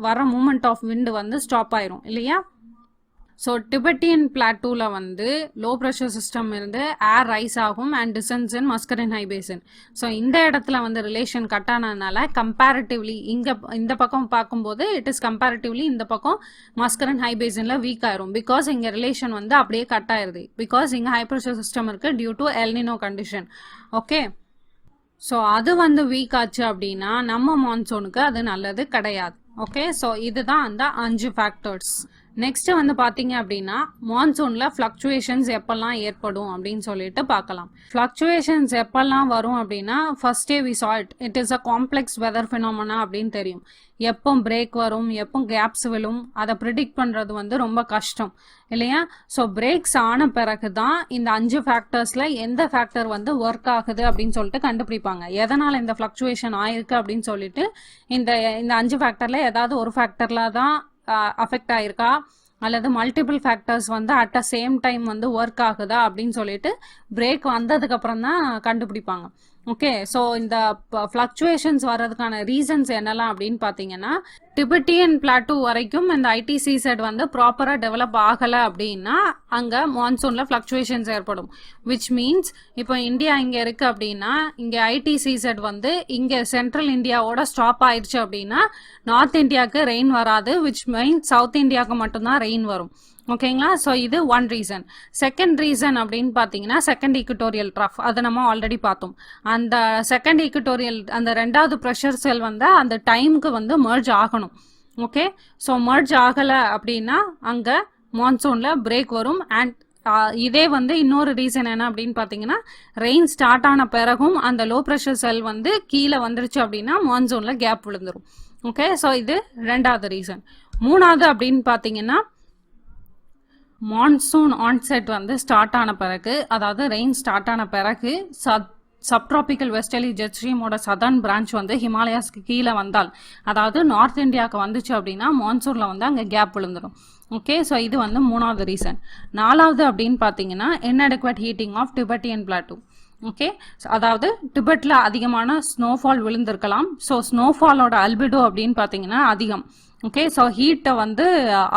வர மூமெண்ட் ஆஃப் விண்டு வந்து ஸ்டாப் ஆயிரும் இல்லையா. ஸோ டிபெட்டியன் பிளாட்டூவில் வந்து லோ ப்ரெஷர் சிஸ்டம் இருந்து ஏர் ரைஸ் ஆகும் and descends in Mascarene high basin. So இந்த இடத்துல வந்து ரிலேஷன் கட் ஆனதுனால கம்பேரிட்டிவ்லி இந்த பக்கம் பார்க்கும்போது இட் இஸ் கம்பேரிட்டிவ்லி இந்த பக்கம் மஸ்கரின் ஹை பேசனில் வீக் ஆயிரும். பிகாஸ் இங்கே ரிலேஷன் வந்து அப்படியே கட் ஆயிருது, பிகாஸ் இங்கே ஹை ப்ரெஷர் சிஸ்டம் இருக்குது due to El Nino condition. Okay, so அது வந்து வீக் ஆச்சு அப்படின்னா நம்ம மான்சூனுக்கு அது நல்லது கிடையாது. ஓகே, ஸோ இதுதான் அந்த 5 ஃபேக்டர்ஸ். நெக்ஸ்ட் வந்து பார்த்தீங்க அப்படின்னா மான்சூனில் ஃப்ளக்சுவேஷன்ஸ் எப்பெல்லாம் ஏற்படும் அப்படின்னு சொல்லிட்டு பார்க்கலாம். ஃப்ளக்சுவேஷன்ஸ் எப்பெல்லாம் வரும் அப்படின்னா ஃபர்ஸ்டே we saw it is a complex weather phenomena அப்படின்னு தெரியும். எப்போ பிரேக் வரும், எப்போ கேப்ஸ் விழும், அதை ப்ரிடிக்ட் பண்ணுறது வந்து ரொம்ப கஷ்டம் இல்லையா. ஸோ பிரேக்ஸ் ஆன பிறகு தான் இந்த 5 ஃபேக்டர்ஸில் எந்த ஃபேக்டர் வந்து ஒர்க் ஆகுது அப்படின்னு சொல்லிட்டு கண்டுபிடிப்பாங்க. எதனால் இந்த ஃப்ளக்சுவேஷன் ஆயிருக்கு அப்படின்னு சொல்லிட்டு இந்த 5 ஃபேக்டரில் ஏதாவது ஒரு ஃபேக்டரில் தான் அஃபெக்ட் ஆயிருக்கா அல்லது மல்டிபிள் ஃபேக்டர்ஸ் வந்து அட் அ சேம் டைம் வந்து ஒர்க் ஆகுதா அப்படின்னு சொல்லிட்டு பிரேக் வந்ததுக்கு அப்புறம் தான் கண்டுபிடிப்பாங்க. ஓகே, ஸோ இந்த ஃப்ளக்சுவேஷன்ஸ் வர்றதுக்கான ரீசன்ஸ் என்னெல்லாம் அப்படின்னு பார்த்தீங்கன்னா, டிபெட்டியன் பிளாட்டூ வரைக்கும் இந்த ஐடிசிசெட் வந்து ப்ராப்பராக டெவலப் ஆகலை அப்படின்னா அங்கே மான்சூனில் ஃப்ளக்சுவேஷன்ஸ் ஏற்படும். விச் மீன்ஸ் இப்போ இந்தியா இங்கே இருக்குது அப்படின்னா இங்கே ஐடிசிசெட் வந்து இங்கே சென்ட்ரல் இந்தியாவோட ஸ்டாப் ஆயிடுச்சு அப்படின்னா நார்த் இந்தியாவுக்கு ரெயின் வராது. விச் மீன்ஸ் சவுத் இந்தியாவுக்கு மட்டும்தான் ரெயின் வரும். ஓகேங்களா? ஸோ இது ஒன் ரீசன். செகண்ட் ரீசன் அப்படின்னு பார்த்தீங்கன்னா செகண்ட் ஈக்குட்டோரியல் ட்ரஃப், அதை நம்ம ஆல்ரெடி பார்த்தோம். அந்த செகண்ட் ஈக்குட்டோரியல் அந்த ரெண்டாவது ப்ரெஷர் செல் வந்து அந்த டைமுக்கு வந்து மர்ஜ் ஆகணும். ஓகே, ஸோ மர்ஜ் ஆகலை அப்படின்னா அங்கே மான்சூனில் பிரேக் வரும். அண்ட் இதே வந்து இன்னொரு ரீசன் என்ன அப்படின்னு பார்த்தீங்கன்னா ரெயின் ஸ்டார்ட் ஆன பிறகும் அந்த லோ ப்ரெஷர் செல் வந்து கீழே வந்துருச்சு அப்படின்னா மான்சூனில் கேப் விழுந்துரும். ஓகே, ஸோ இது ரெண்டாவது ரீசன். மூணாவது அப்படின்னு பார்த்தீங்கன்னா மான்சூன் ஆன்செட் வந்து ஸ்டார்ட் ஆன பிறகு, அதாவது ரெயின் ஸ்டார்ட் ஆன பிறகு சப்ட்ராபிக்கல் வெஸ்டர்லி ஜெட் ஸ்ட்ரீமோட சதர்ன் பிரான்ச் வந்து ஹிமாலயாஸ்க்கு கீழே வந்தால், அதாவது நார்த் இந்தியாவுக்கு வந்துச்சு அப்படின்னா மான்சூனில் வந்து அங்கே கேப் விழுந்துடும். ஓகே, ஸோ இது வந்து மூணாவது ரீசன். நாலாவது அப்படின்னு பார்த்தீங்கன்னா inadequate heating of Tibetan plateau. Okay, அதாவது டிபெட்டில் அதிகமான ஸ்னோஃபால் விழுந்திருக்கலாம். ஸோ ஸ்னோஃபாலோட அல்பிடோ அப்படின்னு பார்த்தீங்கன்னா அதிகம். ஓகே, ஸோ ஹீட்டை வந்து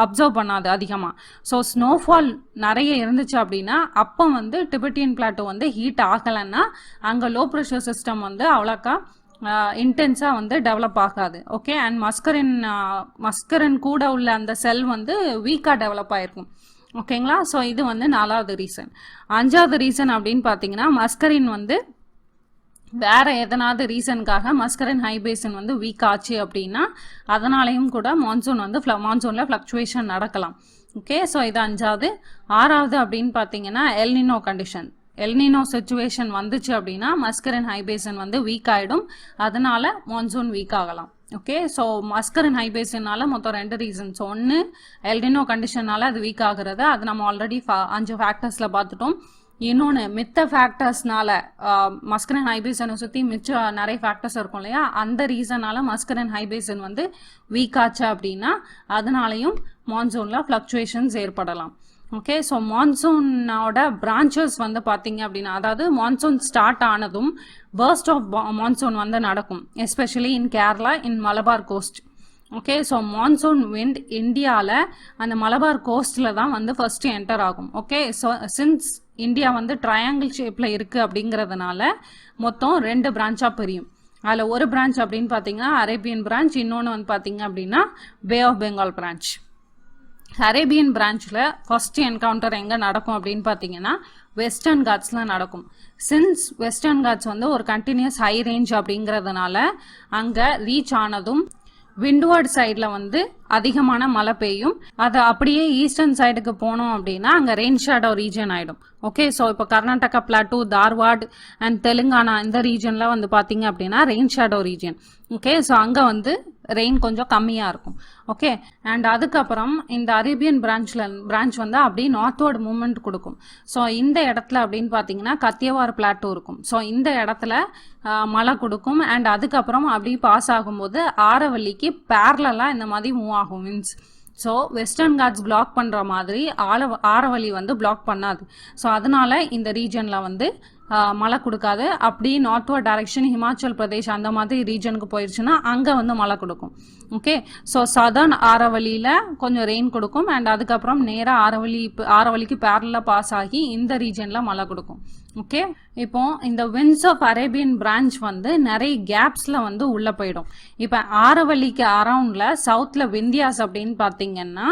அப்சர்வ் பண்ணாது அதிகமாக. ஸோ ஸ்னோஃபால் நிறைய இருந்துச்சு அப்படின்னா அப்போ வந்து டிபெட்டியன் பிளாட்டோ வந்து ஹீட் ஆகலைன்னா அங்கே லோ ப்ரெஷர் சிஸ்டம் வந்து அவ்வளோக்கா இன்டென்ஸாக வந்து டெவலப் ஆகாது. ஓகே, அண்ட் மஸ்கரின் கூட உள்ள அந்த செல் வந்து வீக்காக டெவலப் ஆகிருக்கும். ஓகேங்களா? ஸோ இது வந்து நாலாவது ரீசன். அஞ்சாவது ரீசன் அப்படின்னு பார்த்தீங்கன்னா மஸ்கரின் வந்து வேற எதனாவது ரீசனுக்காக மஸ்கரின் ஹை பேசன் வந்து வீக் ஆச்சு அப்படின்னா அதனாலையும் கூட மான்சூனில் ஃப்ளக்சுவேஷன் நடக்கலாம். ஓகே, ஸோ இது அஞ்சாவது. ஆறாவது அப்படின்னு பார்த்தீங்கன்னா எல்னினோ கண்டிஷன். எல்னினோ சிச்சுவேஷன் வந்துச்சு அப்படின்னா மஸ்கரின் ஹை பேசன் வந்து வீக் ஆகிடும். அதனால மான்சூன் வீக் ஆகலாம். ஓகே, ஸோ மஸ்கரின் ஹை பேசனால மொத்தம் ரெண்டு ரீசன்ஸ். ஒன்று எல்னினோ கண்டிஷனால அது வீக் ஆகுறது, அது நம்ம ஆல்ரெடி 5 ஃபேக்டர்ஸில் பார்த்துட்டோம். இன்னொன்று மித்த ஃபேக்டர்ஸ்னால மஸ்கரின் ஹைபேசனை சுற்றி மிச்சம் நிறைய ஃபேக்டர்ஸ் இருக்கும் இல்லையா, அந்த ரீசனால மஸ்கரின் ஹைபேசன் வந்து வீக் ஆச்சு அப்படின்னா அதனாலையும் மான்சூனில் ஃப்ளக்சுவேஷன்ஸ் ஏற்படலாம். ஓகே, ஸோ மான்சூனோட பிரான்ச்சஸ் வந்து பார்த்தீங்க அப்படின்னா, அதாவது மான்சூன் ஸ்டார்ட் ஆனதும் பர்ஸ்ட் ஆஃப் மான்சூன் வந்து நடக்கும், especially in Kerala, in Malabar coast. Okay, so monsoon wind இந்தியாவில் அந்த மலபார் கோஸ்டில் தான் வந்து ஃபர்ஸ்ட் என்டர் ஆகும். ஓகே, ஸோ சின்ஸ் இந்தியா வந்து ட்ரையாங்கிள் ஷேப்பில் இருக்குது அப்படிங்கிறதுனால மொத்தம் 2 பிரான்ச்சாக பிரியும். அதில் ஒரு பிரான்ச் அப்படின்னு பார்த்தீங்கன்னா அரேபியன் பிரான்ச், இன்னொன்று வந்து பார்த்தீங்க அப்படின்னா Bay of Bengal branch. Arabian பிரான்ச்சில் ஃபர்ஸ்ட் என்கவுண்டர் எங்கே நடக்கும் அப்படின்னு பார்த்தீங்கன்னா வெஸ்டர்ன் காட்ஸில் நடக்கும். சின்ஸ் வெஸ்டர்ன் காட்ஸ் வந்து ஒரு கண்டினியூஸ் ஹை ரேஞ்ச் அப்படிங்கிறதுனால அங்கே ரீச் ஆனதும் விண்ட்வர்ட் சைடில் வந்து அதிகமான மழை பெய்யும். அது அப்படியே ஈஸ்டர்ன் சைடுக்கு போனோம் அப்படின்னா அங்கே ரெயின் ஷேடோ ரீஜன் ஆகிடும். ஓகே, ஸோ இப்போ கர்நாடகா பிளாட்டூ, தார்வாட் அண்ட் தெலுங்கானா இந்த ரீஜனில் வந்து பார்த்தீங்க அப்படின்னா rain shadow region. Okay, so அங்கே வந்து ரெயின் கொஞ்சம் கம்மியாக இருக்கும். ஓகே, அண்ட் அதுக்கப்புறம் இந்த அரேபியன் பிரான்ச் வந்து அப்படியே நார்த்வர்ட் மூவ்மெண்ட் கொடுக்கும். ஸோ இந்த இடத்துல அப்படின்னு பார்த்தீங்கன்னா கத்தியவார் பிளாட்டூ இருக்கும். ஸோ இந்த இடத்துல மழை கொடுக்கும். அண்ட் அதுக்கப்புறம் அப்படி பாஸ் ஆகும்போது ஆரவல்லிக்கு பேரலாக இந்த மாதிரி மூவ் ஆகும் means. So Western Ghats block பண்ணுற மாதிரி ஆரவல்லி வந்து பிளாக் பண்ணாது. ஸோ அதனால இந்த ரீஜனில் வந்து மழை கொடுக்காது. அப்படி நார்த்வர்ட் டைரக்ஷன் ஹிமாச்சல் பிரதேஷ் அந்த மாதிரி ரீஜனுக்கு போயிடுச்சுன்னா அங்கே வந்து மழை கொடுக்கும். ஓகே, ஸோ சதர்ன் ஆரவல்லியில் கொஞ்சம் ரெயின் கொடுக்கும். அண்ட் அதுக்கப்புறம் நேராக ஆரவல்லிக்கு பேரலாக பாஸ் ஆகி இந்த ரீஜனில் மழை கொடுக்கும். ஓகே, இப்போ இந்த விண்ட்ஸ் ஆஃப் அரேபியன் பிரான்ச் வந்து நிறைய கேப்ஸில் வந்து உள்ளே போயிடும். இப்போ ஆரவல்லிக்கு அரவுண்டில் சவுத்தில் விந்தியாஸ் அப்படின்னு பார்த்தீங்கன்னா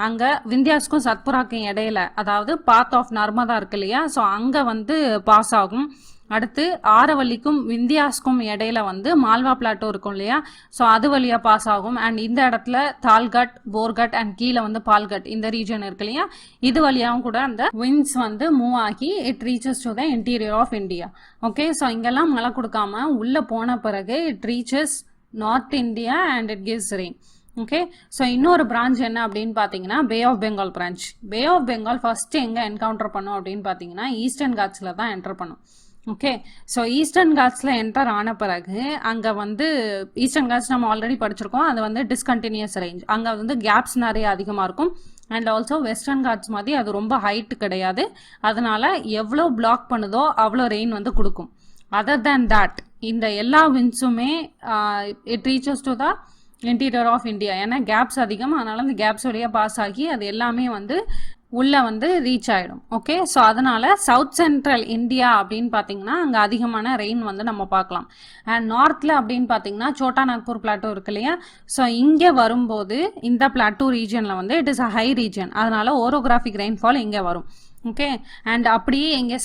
அங்கே விந்தியாஸ்க்கும் சத்புராக்கும் இடையில, அதாவது பாத் ஆஃப் நர்மதா இருக்கு இல்லையா, ஸோ அங்கே வந்து பாஸ் ஆகும். அடுத்து ஆரவல்லிக்கும் விந்தியாஸ்க்கும் இடையில வந்து மால்வா பிளாட்டோ இருக்கும் இல்லையா, ஸோ அது வழியாக பாஸ் ஆகும். அண்ட் இந்த இடத்துல தால்கட், போர்கட் அண்ட் கீழே வந்து பால்கட் இந்த ரீஜன் இருக்கு இல்லையா, இது வழியாகவும் கூட அந்த விண்ட்ஸ் வந்து மூவ் ஆகி it reaches to the interior of India. Okay, so இங்கெல்லாம் மழை கொடுக்காம உள்ளே போன பிறகு it reaches north India and it gives rain. Okay, so இன்னொரு பிரான்ச் என்ன அப்படின்னு பார்த்தீங்கன்னா Bay of Bengal branch. Bay of Bengal first எங்கே என்கவுண்டர் பண்ணும் அப்படின்னு பார்த்தீங்கன்னா ஈஸ்டர்ன் காட்ஸில் தான் என்டர் பண்ணும். ஓகே, ஸோ ஈஸ்டர்ன் காட்ஸில் என்டர் ஆன பிறகு அங்கே வந்து ஈஸ்டர்ன் காட்ஸ் நம்ம ஆல்ரெடி படிச்சிருக்கோம், அது வந்து டிஸ்கண்டினியூஸ் ரேஞ்ச். அங்கே வந்து கேப்ஸ் நிறைய அதிகமாக இருக்கும். அண்ட் ஆல்சோ வெஸ்டர்ன் காட்ஸ் மாதிரி அது ரொம்ப ஹைட்டு கிடையாது. அதனால எவ்வளோ பிளாக் பண்ணுதோ அவ்வளோ ரெயின் வந்து கொடுக்கும். அதர் தேன் தட் இந்த எல்லா வின்ஸுமே it reaches to the interior of India. ஏன்னா கேப்ஸ் அதிகம், அதனால அந்த கேப்ஸ் வழியாக பாஸ் ஆகி அது எல்லாமே வந்து உள்ளே வந்து ரீச் ஆகிடும். ஓகே, ஸோ அதனால் சவுத் சென்ட்ரல் இந்தியா அப்படின்னு பார்த்தீங்கன்னா அங்கே அதிகமான ரெயின் வந்து நம்ம பார்க்கலாம். அண்ட் நார்த்தில் அப்படின்னு பார்த்தீங்கன்னா சோட்டா நாக்பூர் பிளாட்டோ இருக்கு இல்லையா, ஸோ இங்கே வரும்போது இந்த பிளாட்டோ ரீஜனில் வந்து it is a high region, அதனால் ஓரோகிராஃபிக் ரெயின்ஃபால் இங்கே வரும். ஓகே, அண்ட் அப்படியே இங்கே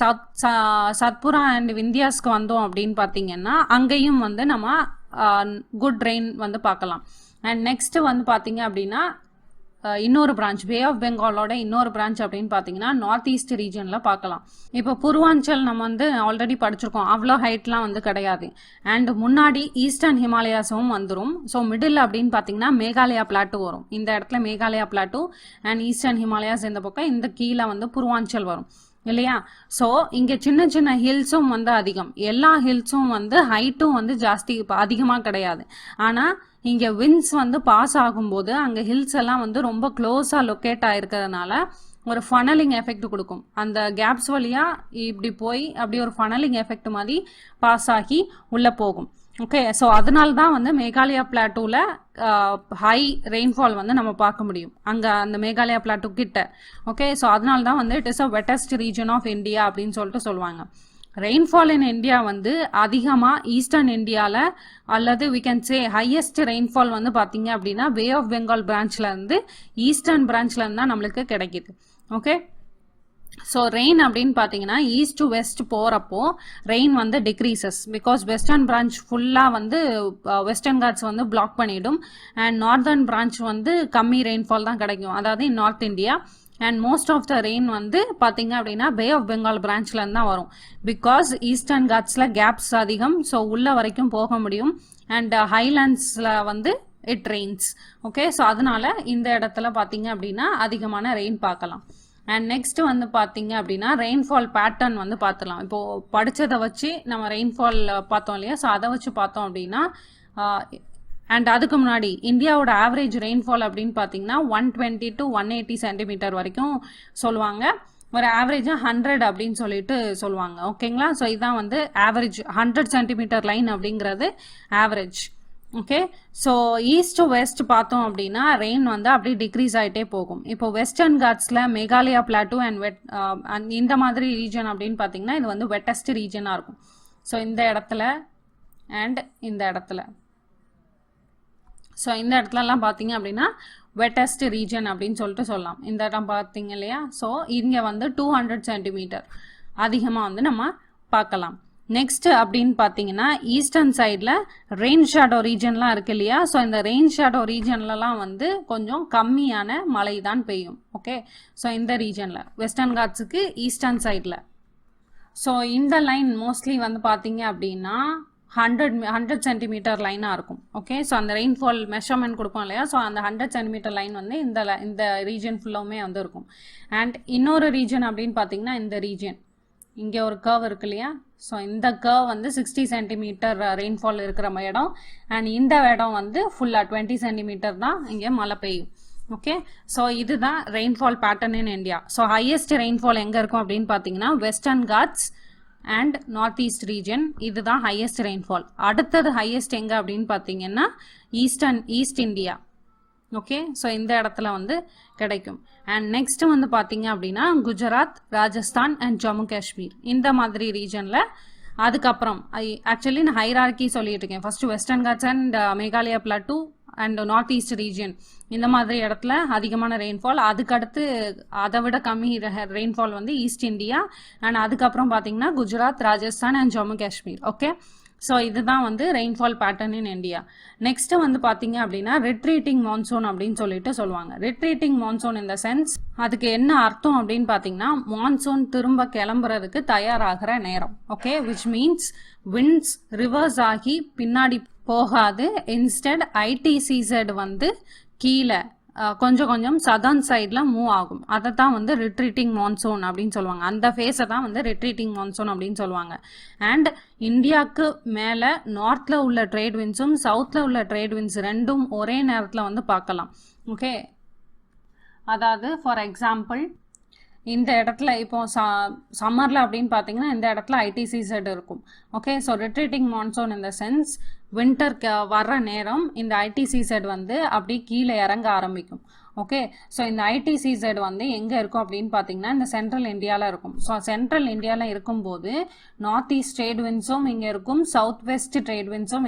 சத்புரா அண்ட் விந்தியாஸ்க்கு வந்தோம் அப்படின்னு பார்த்தீங்கன்னா அங்கேயும் வந்து நம்ம குட் ரெயின் வந்து பார்க்கலாம். அண்ட் நெக்ஸ்ட் வந்து பார்த்தீங்க அப்படின்னா இன்னொரு பிரான்ச் பே ஆஃப் பெங்காலோட இன்னொரு பிரான்ச் அப்படின்னு பார்த்தீங்கன்னா நார்த் ஈஸ்ட் ரீஜனில் பார்க்கலாம். இப்போ பூர்வாஞ்சல் நம்ம வந்து ஆல்ரெடி படிச்சிருக்கோம், அவ்வளோ ஹைட்லாம் வந்து கிடையாது. அண்ட் முன்னாடி ஈஸ்டர்ன் ஹிமாலயாஸும் வந்துடும். ஸோ மிடில் அப்படின்னு பார்த்தீங்கன்னா மேகாலயா பிளாட்டோ வரும். இந்த இடத்துல Meghalaya Plato and eastern Himalayas இந்த பக்கம், இந்த கீழே வந்து பூர்வாஞ்சல் வரும் இல்லையா. ஸோ இங்கே சின்ன சின்ன ஹில்ஸும் வந்து அதிகம். எல்லா ஹில்ஸும் வந்து ஹைட்டும் வந்து ஜாஸ்தி அதிகமாக கிடையாது. ஆனால் இங்கே விண்ட்ஸ் வந்து பாஸ் ஆகும்போது அங்கே ஹில்ஸ் எல்லாம் வந்து ரொம்ப க்ளோஸாக லொக்கேட் ஆகிருக்கிறதுனால ஒரு ஃபனலிங் எஃபெக்ட் கொடுக்கும். அந்த கேப்ஸ் வழியாக இப்படி போய் அப்படி ஒரு ஃபனலிங் எஃபெக்ட் மாதிரி பாஸ் ஆகி உள்ளே போகும். ஓகே, ஸோ அதனால தான் வந்து மேகாலயா பிளாட்டூவில் ஹை ரெயின்ஃபால் வந்து நம்ம பார்க்க முடியும் அங்கே அந்த மேகாலயா பிளாட்டூ கிட்ட. ஓகே, ஸோ அதனால தான் வந்து it is a wettest region of India அப்படின்னு சொல்லிட்டு சொல்லுவாங்க. ரெயின்ஃபால் இன் இந்தியா வந்து அதிகமாக ஈஸ்டர்ன் இந்தியாவில் அல்லது we can say highest rainfall வந்து பார்த்தீங்க அப்படின்னா பே ஆஃப் பெங்கால் பிரான்ச்லேருந்து ஈஸ்டர்ன் பிரான்ச்லேருந்து தான் நம்மளுக்கு கிடைக்கிது. ஓகே, ஸோ ரெயின் அப்படின்னு பார்த்தீங்கன்னா ஈஸ்ட் டு வெஸ்ட் போகிறப்போ ரெயின் வந்து டிக்ரீசஸ், பிகாஸ் வெஸ்டர்ன் பிரான்ச் ஃபுல்லாக வந்து வெஸ்டர்ன் காட்ஸ் வந்து பிளாக் பண்ணிடும். அண்ட் நார்தர்ன் பிரான்ச் வந்து கம்மி ரெயின்ஃபால் தான் கிடைக்கும், அதாவது in north India. And most of the rain வந்து பார்த்தீங்க அப்படின்னா பே ஆஃப் பெங்கால் பிரான்ச்லேருந்து தான் வரும், பிகாஸ் ஈஸ்டர்ன் காட்ஸில் கேப்ஸ் அதிகம், ஸோ உள்ள வரைக்கும் போக முடியும். அண்ட் ஹைலாண்ட்ஸில் வந்து இட் ரெயின்ஸ். ஓகே, ஸோ அதனால இந்த இடத்துல பார்த்தீங்க அப்படின்னா அதிகமான ரெயின் பார்க்கலாம். அண்ட் நெக்ஸ்ட் வந்து பார்த்தீங்க அப்படின்னா ரெயின்ஃபால் பேட்டர்ன் வந்து பார்த்துலாம். இப்போது படித்ததை வச்சு நம்ம ரெயின்ஃபால் பார்த்தோம் இல்லையா, ஸோ அதை வச்சு பார்த்தோம் அப்படின்னா அண்ட் அதுக்கு முன்னாடி இந்தியாவோட ஆவரேஜ் ரெயின்ஃபால் அப்படின்னு பார்த்தீங்கன்னா 120 to 180 சென்டிமீட்டர் வரைக்கும் சொல்லுவாங்க. ஒரு ஆவரேஜாக 100 அப்படின்னு சொல்லிட்டு சொல்லுவாங்க. ஓகேங்களா, ஸோ இதுதான் வந்து ஆவரேஜ் 100 சென்டிமீட்டர் லைன் அப்படிங்கிறது average. Okay, so east to west பார்த்தோம் அப்படின்னா ரெயின் வந்து அப்படியே டிக்ரீஸ் ஆகிட்டே போகும். இப்போ வெஸ்டர்ன் காட்ஸில் மேகாலயா பிளாட்டூ அண்ட் இந்த மாதிரி ரீஜன் அப்படின்னு பார்த்தீங்கன்னா இது வந்து வெட்டஸ்ட் ரீஜனாக இருக்கும். ஸோ இந்த இடத்துல அண்ட் இந்த இடத்துல, ஸோ இந்த இடத்துலலாம் பார்த்தீங்க அப்படின்னா வெட்டஸ்ட் ரீஜன் அப்படின்னு சொல்லிட்டு சொல்லலாம். இந்த இடம் பார்த்தீங்க இல்லையா, ஸோ இங்கே வந்து 200 சென்டிமீட்டர் அதிகமாக வந்து நம்ம பார்க்கலாம். நெக்ஸ்ட் அப்படின்னு பார்த்தீங்கன்னா ஈஸ்டர்ன் சைடில் ரெயின் ஷேடோ ரீஜன்லாம் இருக்கு இல்லையா, ஸோ இந்த ரெயின் ஷேடோ ரீஜன்லலாம் வந்து கொஞ்சம் கம்மியான மழை தான் பெய்யும். ஓகே, ஸோ இந்த ரீஜனில் வெஸ்டர்ன் காட்ஸுக்கு ஈஸ்டர்ன் சைடில். ஸோ இந்த லைன் மோஸ்ட்லி வந்து பார்த்தீங்க அப்படின்னா 100 சென்டிமீட்டர் லைனாக இருக்கும். ஓகே, ஸோ அந்த ரெயின்ஃபால் மெஷர்மெண்ட் கொடுப்போம் இல்லையா, ஸோ அந்த 100 சென்டிமீட்டர் லைன் வந்து இந்த ரீஜன் ஃபுல்லாமே வந்து இருக்கும். அண்ட் இன்னொரு ரீஜன் அப்படின்னு பார்த்தீங்கன்னா இந்த ரீஜன், இங்கே ஒரு கர்வ் இருக்கு இல்லையா, ஸோ இந்த கர்வ் வந்து 60 சென்டிமீட்டர் ரெயின்ஃபால் இருக்கிற இடம். அண்ட் இந்த இடம் வந்து ஃபுல்லாக 20 சென்டிமீட்டர் தான் இங்கே மழை பெய்யும். ஓகே, ஸோ இதுதான் rainfall pattern in India. So highest rainfall எங்கே இருக்கும் அப்படின்னு பார்த்தீங்கன்னா Western Ghats and north east region, இதுதான் ஹையஸ்ட் ரெயின்ஃபால். அடுத்தது ஹையஸ்ட் எங்கே அப்படின்னு பார்த்தீங்கன்னா ஈஸ்ட் இந்தியா. ஓகே, ஸோ இந்த இடத்துல வந்து கிடைக்கும். அண்ட் நெக்ஸ்ட் வந்து பார்த்தீங்க அப்படின்னா குஜராத், ராஜஸ்தான் அண்ட் ஜம்மு காஷ்மீர் இந்த மாதிரி ரீஜனில். அதுக்கப்புறம் ஆக்சுவலி நான் ஹைரார்கி சொல்லிட்டு இருக்கேன். First Western Ghats and Meghalaya plateau and north east region இந்த மாதிரி இடத்துல அதிகமான ரெயின்ஃபால். அதுக்கடுத்து அதை விட கம்மி ரெயின்ஃபால் வந்து ஈஸ்ட் இந்தியா. அண்ட் அதுக்கப்புறம் பார்த்தீங்கன்னா Gujarat, Rajasthan and Jammu Kashmir. Okay, so இதுதான் வந்து rainfall pattern in India. Next வந்து பார்த்தீங்க அப்படின்னா ரிட்ரீட்டிங் மான்சூன் அப்படின்னு சொல்லிட்டு சொல்லுவாங்க. ரிட்ரீட்டிங் மான்சூன் இந்த சென்ஸ் அதுக்கு என்ன அர்த்தம் அப்படின்னு பார்த்தீங்கன்னா மான்சூன் திரும்ப கிளம்புறதுக்கு தயாராகிற நேரம். Okay, which means winds reverse ஆகி பின்னாடி போகாது, இன்ஸ்டெட் ஐடிசிசட் வந்து கீழே கொஞ்சம் கொஞ்சம் சதர்ன் சைடில் மூவ் ஆகும். அதை தான் வந்து ரிட்ரீட்டிங் மான்சூன் அப்படின்னு சொல்லுவாங்க. அந்த ஃபேஸை தான் வந்து ரிட்ரீட்டிங் மான்சூன் அப்படின்னு சொல்லுவாங்க. அண்ட் இந்தியாவுக்கு மேலே நார்த்தில் உள்ள ட்ரேட் விண்ட்ஸும் சவுத்தில் உள்ள ட்ரேட் விண்ட்ஸ் ரெண்டும் ஒரே நேரத்தில் வந்து பார்க்கலாம். ஓகே, அதாவது ஃபார் எக்ஸாம்பிள் இந்த இடத்துல இப்போ சம்மரில் அப்படின்னு பார்த்தீங்கன்னா இந்த இடத்துல ஐடிசிசட் இருக்கும். ஓகே, ஸோ ரிட்ரீட்டிங் மான்சூன் இந்த சென்ஸ் வின்டர் வர்ற நேரம் இந்த ஐடிசிசட் வந்து அப்படி கீழே இறங்க ஆரம்பிக்கும். ஓகே, ஸோ இந்த ஐடிசிசட் வந்து எங்கே இருக்கும் அப்படின்னு பார்த்தீங்கன்னா இந்த சென்ட்ரல் இந்தியாவில் இருக்கும். ஸோ சென்ட்ரல் இந்தியாவில் இருக்கும்போது நார்த் ஈஸ்ட் ட்ரேட் விண்ட்ஸும் இங்கே இருக்கும், சவுத் வெஸ்ட் ட்ரேட் விண்ட்ஸும்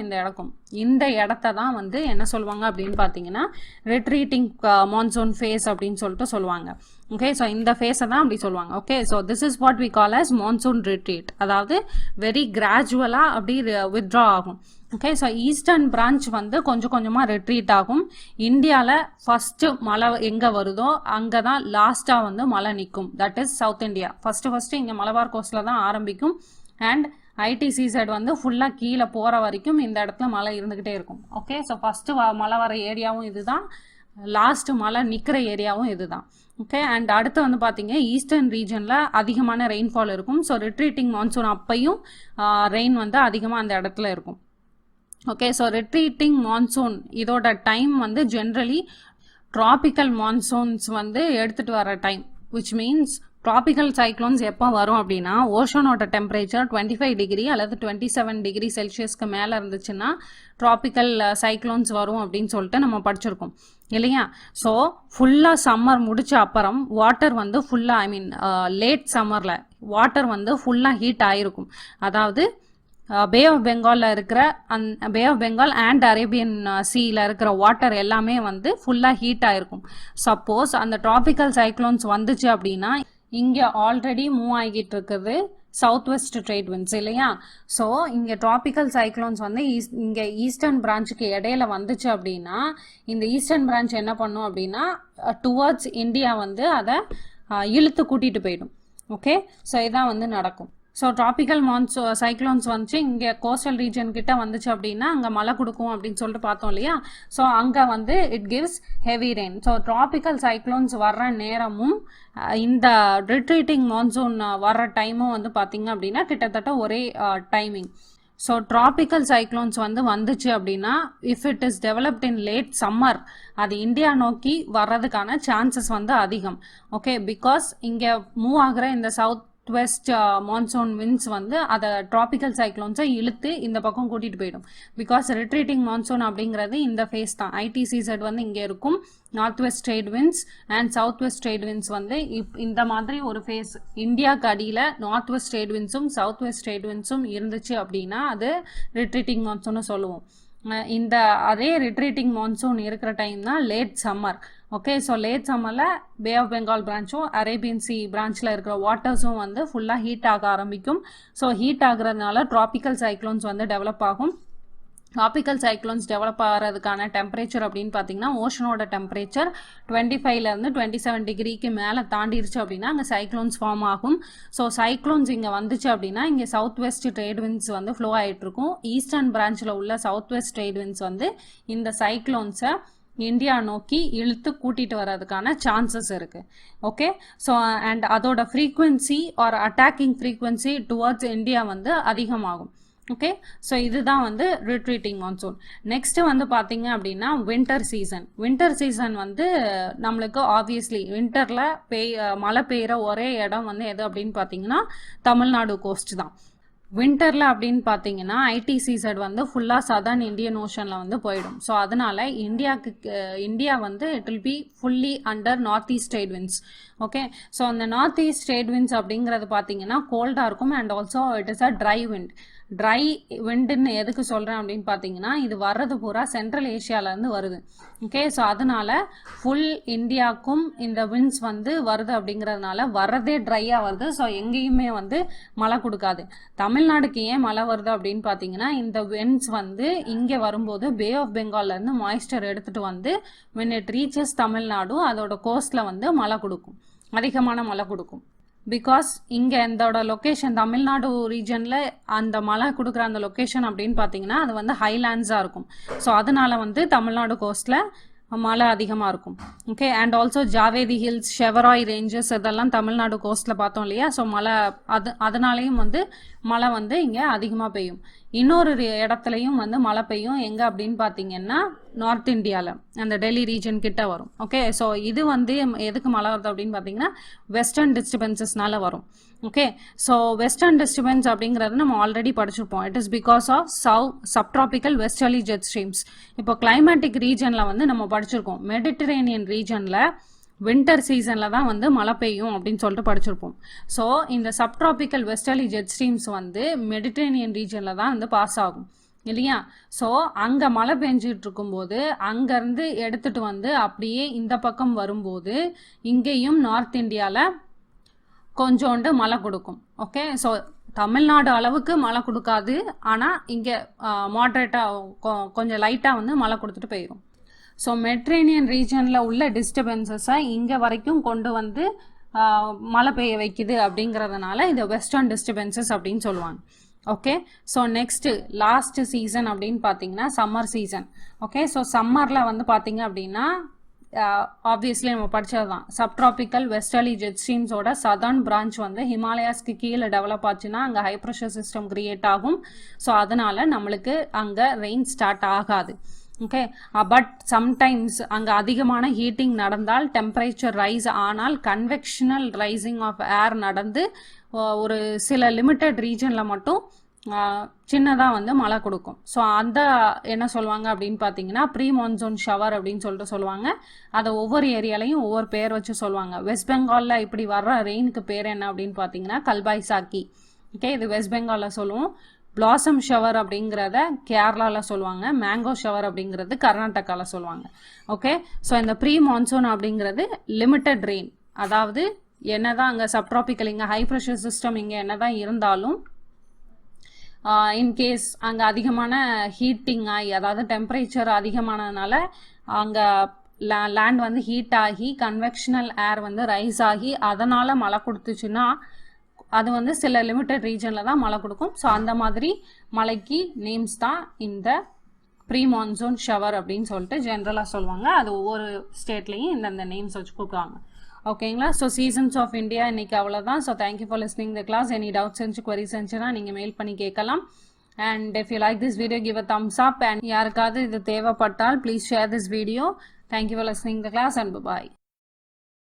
இந்த இடத்த தான் வந்து என்ன சொல்லுவாங்க அப்படின்னு பார்த்தீங்கன்னா ரிட்ரீட்டிங் மான்சூன் ஃபேஸ் அப்படின்னு சொல்லிட்டு சொல்லுவாங்க. ஓகே, ஸோ இந்த ஃபேஸை தான் அப்படி சொல்லுவாங்க. Okay, so this is what we call as monsoon retreat, அதாவது வெரி கிராஜுவலாக அப்படி வித்ட்ரா ஆகும். ஓகே, ஸோ ஈஸ்டர்ன் பிரான்ச் வந்து கொஞ்சம் கொஞ்சமாக ரிட்ரீட் ஆகும். இந்தியாவில் ஃபஸ்ட்டு மழை எங்கே வருதோ அங்கே தான் லாஸ்ட்டாக வந்து மழை நிற்கும். That is south India. First இங்கே மலபார் கோஸ்ட்டில் தான் ஆரம்பிக்கும். அண்ட் ஐடிசிசட் வந்து ஃபுல்லாக கீழே போகிற வரைக்கும் இந்த இடத்துல மழை இருந்துக்கிட்டே இருக்கும். ஓகே, ஸோ ஃபஸ்ட்டு மழை வர ஏரியாவும் இதுதான், லாஸ்ட் மழை நிற்கிற ஏரியாவும் இதுதான். ஓகே, அண்ட் அடுத்து வந்து பார்த்தீங்க ஈஸ்டர்ன் ரீஜனில் அதிகமான ரெயின்ஃபால் இருக்கும். ஸோ ரிட்ரீட்டிங் மான்சூன் அப்பையும் ரெயின் வந்து அதிகமாக அந்த இடத்துல இருக்கும். ஓகே, ஸோ ரிட்ரீட்டிங் மான்சூன் இதோட டைம் வந்து ஜென்ரலி ட்ராபிக்கல் மான்சூன்ஸ் வந்து எடுத்துகிட்டு வர time, which means tropical cyclones எப்போ வரும் அப்படின்னா ஓஷனோட டெம்பரேச்சர் 25 டிகிரி அல்லது 27 டிகிரி செல்சியஸ்க்கு மேலே இருந்துச்சுன்னா ட்ராபிக்கல் சைக்ளோன்ஸ் வரும் அப்படின்னு சொல்லிட்டு நம்ம படிச்சிருக்கோம் இல்லையா. ஸோ ஃபுல்லாக சம்மர் முடிச்ச அப்புறம் வாட்டர் வந்து ஃபுல்லாக லேட் சம்மரில் வாட்டர் வந்து ஃபுல்லாக ஹீட் ஆகிருக்கும். அதாவது பே ஆஃப் பெங்காலில் இருக்கிற பே ஆஃப் பெங்கால் அண்ட் அரேபியன் சீயில் இருக்கிற வாட்டர் எல்லாமே வந்து ஃபுல்லாக ஹீட் ஆகிருக்கும். சப்போஸ் அந்த ட்ராபிக்கல் சைக்ளோன்ஸ் வந்துச்சு அப்படின்னா இங்கே ஆல்ரெடி மூவ் ஆகிட்டு இருக்குது சவுத் வெஸ்ட் ட்ரேட் விண்ட்ஸ் இல்லையா. ஸோ இங்கே ட்ராபிக்கல் சைக்ளோன்ஸ் வந்து இங்கே ஈஸ்டர்ன் பிரான்ச்சுக்கு இடையில வந்துச்சு அப்படின்னா இந்த ஈஸ்டர்ன் பிரான்ச் என்ன பண்ணும் அப்படின்னா டுவர்ட்ஸ் இந்தியா வந்து அதை இழுத்து கூட்டிகிட்டு போயிடும். ஓகே, ஸோ இதான் வந்து நடக்கும். ஸோ ட்ராபிக்கல் சைக்ளோன்ஸ் வந்துச்சு இங்கே கோஸ்டல் ரீஜன் கிட்ட வந்துச்சு அப்படின்னா அங்கே மழை கொடுக்கும் அப்படின்னு சொல்லிட்டு பார்த்தோம் இல்லையா. ஸோ அங்கே வந்து it gives heavy rain. So tropical cyclones வர்ற நேரமும் இந்த ரிட்ரீட்டிங் மான்சூன் வர்ற டைமும் வந்து பார்த்தீங்க அப்படின்னா கிட்டத்தட்ட ஒரே டைமிங். ஸோ ட்ராபிக்கல் சைக்ளோன்ஸ் வந்து வந்துச்சு அப்படின்னா if it is developed in late summer அது இந்தியா நோக்கி வர்றதுக்கான சான்சஸ் வந்து அதிகம். ஓகே, பிகாஸ் இங்கே மூவ் ஆகிற இந்த சவுத் வெஸ்ட் மான்சூன் விண்ட்ஸ் வந்து அதை ட்ராபிக்கல் சைக்ளோன்ஸை இழுத்து இந்த பக்கம் கூட்டிகிட்டு போயிடும். பிகாஸ் ரிட்ரீட்டிங் மான்சூன் அப்படிங்கிறது இந்த ஃபேஸ் தான். ஐடிசிசட் வந்து இங்கே இருக்கும், north west trade winds and south west trade winds வந்து இந்த மாதிரி ஒரு ஃபேஸ் இந்தியாவுக்கு அடியில் நார்த் வெஸ்ட் ட்ரேட் விண்ட்ஸும் சவுத் வெஸ்ட் ட்ரேட் விண்ட்ஸும் இருந்துச்சு அப்படின்னா அது ரிட்ரீட்டிங் மான்சூன்னு சொல்லுவோம். இந்த அதே ரிட்ரீட்டிங் மான்சூன் இருக்கிற டைம் தான் late summer. Okay, so late சம்மரில் பே ஆஃப் பெங்கால் பிரான்ச்சும் அரேபியன் சி பிரான்ச்சில் இருக்கிற வாட்டர்ஸும் வந்து ஃபுல்லாக ஹீட் ஆக ஆரம்பிக்கும். ஸோ ஹீட் ஆகுறதுனால ட்ராபிக்கல் சைக்ளோன்ஸ் வந்து டெவலப் ஆகும். ட்ராபிக்கல் சைக்ளோன்ஸ் டெவலப் ஆகிறதுக்கான டெம்பரேச்சர் அப்படின்னு பார்த்தீங்கன்னா ஓஷனோட டெம்பரேச்சர் 25லேருந்து 27 டிகிரிக்கு மேலே தாண்டிடுச்சு அப்படின்னா அங்கே சைக்ளோன்ஸ் ஃபார்ம் ஆகும். ஸோ சைக்ளோன்ஸ் இங்கே வந்துச்சு அப்படின்னா இங்கே சவுத் வெஸ்ட் ட்ரேட் விண்ட்ஸ் வந்து ஃப்ளோ ஆகிட்டுருக்கும். ஈஸ்டர்ன் பிரான்ச்சில் உள்ள சவுத் வெஸ்ட் ட்ரேட் விண்ட்ஸ் வந்து இந்த சைக்ளோன்ஸை இந்தியா நோக்கி இழுத்து கூட்டிகிட்டு வர்றதுக்கான சான்சஸ் இருக்குது. ஓகே, ஸோ அண்ட் அதோட frequency or attacking frequency towards India வந்து அதிகமாகும். ஓகே, ஸோ இதுதான் வந்து ரிட்ரீட்டிங் மான்சூன். நெக்ஸ்ட் வந்து பார்த்தீங்க அப்படின்னா வின்டர் சீசன் வந்து நம்மளுக்கு ஆப்வியஸ்லி வின்டரில் மழை பெய்கிற ஒரே இடம் வந்து எது அப்படின்னு பார்த்தீங்கன்னா தமிழ்நாடு கோஸ்ட் தான். வின்டரில் அப்படின்னு பார்த்தீங்கன்னா ஐடிசிசட் வந்து ஃபுல்லாக சதர்ன் இந்தியன் ஓஷனில் வந்து போயிடும். ஸோ அதனால் இந்தியா வந்து it will be fully under north east trade winds. Okay, so அந்த நார்த் ஈஸ்ட் ட்ரேட் விண்ட்ஸ் அப்படிங்கிறது பார்த்தீங்கன்னா கோல்டாக இருக்கும் and also it is a dry wind. Dry விண்டுன்னு எதுக்கு சொல்கிறேன் அப்படின்னு பார்த்தீங்கன்னா இது வர்றது பூரா சென்ட்ரல் ஏஷியாவிலேருந்து வருது. ஓகே, ஸோ அதனால் ஃபுல் இந்தியாவுக்கும் இந்த விண்ட்ஸ் வந்து வருது அப்படிங்கிறதுனால வர்றதே ட்ரையாக வருது. ஸோ எங்கேயுமே வந்து மழை கொடுக்காது. தமிழ்நாடுக்கு ஏன் மழை வருது அப்படின்னு பார்த்தீங்கன்னா இந்த விண்ட்ஸ் வந்து இங்கே வரும்போது பே ஆஃப் பெங்கால்லேருந்து மாய்ஸ்டர் எடுத்துகிட்டு வந்து when it reaches தமிழ்நாடு அதோட கோஸ்ட்டில் வந்து மழை கொடுக்கும், அதிகமான மழை கொடுக்கும். பிகாஸ் இங்கே இதோட லொக்கேஷன் தமிழ்நாடு ரீஜனில் அந்த மழை கொடுக்குற அந்த லொக்கேஷன் அப்படின்னு பார்த்தீங்கன்னா அது வந்து ஹைலேண்ட்ஸாக இருக்கும். ஸோ அதனால வந்து தமிழ்நாடு கோஸ்ட்டில் மழை அதிகமாக இருக்கும். Okay, and also Javadi hills, Shevaroy ranges இதெல்லாம் தமிழ்நாடு கோஸ்ட்டில் பார்த்தோம் இல்லையா. ஸோ மழை அதனாலேயும் வந்து மழை வந்து இங்கே அதிகமாக பெய்யும். இன்னொரு இடத்துலையும் வந்து மழை பெய்யும். எங்கே அப்படின்னு பார்த்தீங்கன்னா நார்த் இந்தியாவில் அந்த டெல்லி ரீஜன் கிட்ட வரும். ஓகே, ஸோ இது வந்து எதுக்கு மழை வருது அப்படின்னு பார்த்தீங்கன்னா வெஸ்டர்ன் டிஸ்டர்பன்சஸ்னால வரும். ஓகே, ஸோ வெஸ்டர்ன் டிஸ்டர்பன்ஸ் அப்படிங்கிறது நம்ம ஆல்ரெடி படிச்சிருப்போம். It is because of subtropical westerly jet streams. இப்போ கிளைமேட்டிக் ரீஜனில் வந்து நம்ம படிச்சிருக்கோம். மெடிட்டரேனியன் ரீஜனில் வின்டர் சீசனில் தான் வந்து மழை பெய்யும் அப்படின்னு சொல்லிட்டு படிச்சிருப்போம். ஸோ இந்த சப்ட்ராபிக்கல் வெஸ்டர்லி ஜெட் ஸ்ட்ரீம்ஸ் வந்து மெடிட்டரேனியன் ரீஜனில் தான் வந்து பாஸ் ஆகும் இல்லையா. ஸோ அங்கே மழை பெஞ்சிட்டு இருக்கும்போது அங்கேருந்து எடுத்துகிட்டு வந்து அப்படியே இந்த பக்கம் வரும்போது இங்கேயும் நார்த் இந்தியாவில் கொஞ்சோண்டு மழை கொடுக்கும். ஓகே, ஸோ தமிழ்நாடு அளவுக்கு மழை கொடுக்காது, ஆனால் இங்கே மாட்ரேட்டாக கொஞ்சம் லைட்டாக வந்து மழை கொடுத்துட்டு போயிடும். ஸோ மெட்ரேனியன் ரீஜனில் உள்ள டிஸ்டர்பன்சஸை இங்கே வரைக்கும் கொண்டு வந்து மழை பெய்ய வைக்குது அப்படிங்கிறதுனால இது வெஸ்டர்ன் டிஸ்டர்பன்சஸ் அப்படின்னு சொல்லுவாங்க. Okay, so next last season அப்படின்னு பார்த்தீங்கன்னா சம்மர் சீசன். ஓகே, ஸோ சம்மரில் வந்து பார்த்தீங்க அப்படின்னா ஆப்வியஸ்லி நம்ம படித்தது தான். சப்ட்ராபிக்கல் வெஸ்டர்லி ஜெட் ஸ்ட்ரீம்ஸோட சதர்ன் பிரான்ச் வந்து ஹிமாலயாஸ்க்கு கீழே டெவலப் ஆச்சுன்னா அங்கே ஹை ப்ரெஷர் சிஸ்டம் கிரியேட் ஆகும். ஸோ அதனால் நம்மளுக்கு அங்கே ரெயின் ஸ்டார்ட் ஆகாது. ஓகே, பட் சம்டைம்ஸ் அங்கே அதிகமான ஹீட்டிங் நடந்தால் டெம்பரேச்சர் ரைஸ் ஆனால் கன்வெக்ஷனல் ரைசிங் ஆஃப் ஏர் நடந்து ஒரு சில லிமிட்டட் ரீஜனில் மட்டும் சின்னதாக வந்து மழை கொடுக்கும். ஸோ அந்த என்ன சொல்லுவாங்க அப்படின்னு பார்த்தீங்கன்னா ப்ரீ மான்சூன் ஷவர் அப்படின்னு சொல்லிட்டு சொல்லுவாங்க. அதை ஒவ்வொரு ஏரியாலையும் ஒவ்வொரு பேர் வச்சு சொல்லுவாங்க. வெஸ்ட் பெங்காலில் இப்படி வர்ற ரெயினுக்கு பேர் என்ன அப்படின்னு பார்த்தீங்கன்னா கல்பாய்சாக்கி. ஓகே, இது வெஸ்ட் பெங்காலில் சொல்லுவோம். பிளாசம் ஷவர் அப்படிங்கிறத கேரளாவில் சொல்லுவாங்க. மேங்கோ ஷவர் அப்படிங்கிறது கர்நாடகாவில் சொல்லுவாங்க. ஓகே, ஸோ இந்த ப்ரீ மான்சூன் அப்படிங்கிறது லிமிட்டட் ரெயின். அதாவது என்னதான் அங்கே சப்ட்ராபிக்கல் இங்கே ஹை ப்ரெஷர் சிஸ்டம் இங்கே என்னதான் இருந்தாலும் இன்கேஸ் அங்கே அதிகமான ஹீட்டிங் ஆகி அதாவது டெம்பரேச்சர் அதிகமானதுனால அங்கே லேண்ட் வந்து ஹீட் ஆகி கன்வெக்ஷனல் ஏர் வந்து ரைஸ் ஆகி அதனால் மழை கொடுத்துச்சுன்னா அது வந்து சில லிமிட்டட் ரீஜனில் தான் மழை கொடுக்கும். ஸோ அந்த மாதிரி மழைக்கு நேம்ஸ் தான் இந்த ப்ரீ மான்சூன் ஷவர் அப்படின்னு சொல்லிட்டு ஜென்ரலாக சொல்லுவாங்க. அது ஒவ்வொரு ஸ்டேட்லேயும் இந்தந்த நேம்ஸ் வச்சு கொடுக்குறாங்க. ஓகேங்களா, ஸோ சீசன்ஸ் ஆஃப் இந்தியா இன்னைக்கு அவ்வளோதான். So thank you for listening the class. Any doubts இருந்துச்சு queries இருந்துச்சுன்னா நீங்கள் மெயில் பண்ணி கேட்கலாம். And if you like this video give a thumbs up. And யாருக்காவது இது தேவைப்பட்டால் please share this video. Thank you for listening the class and bye.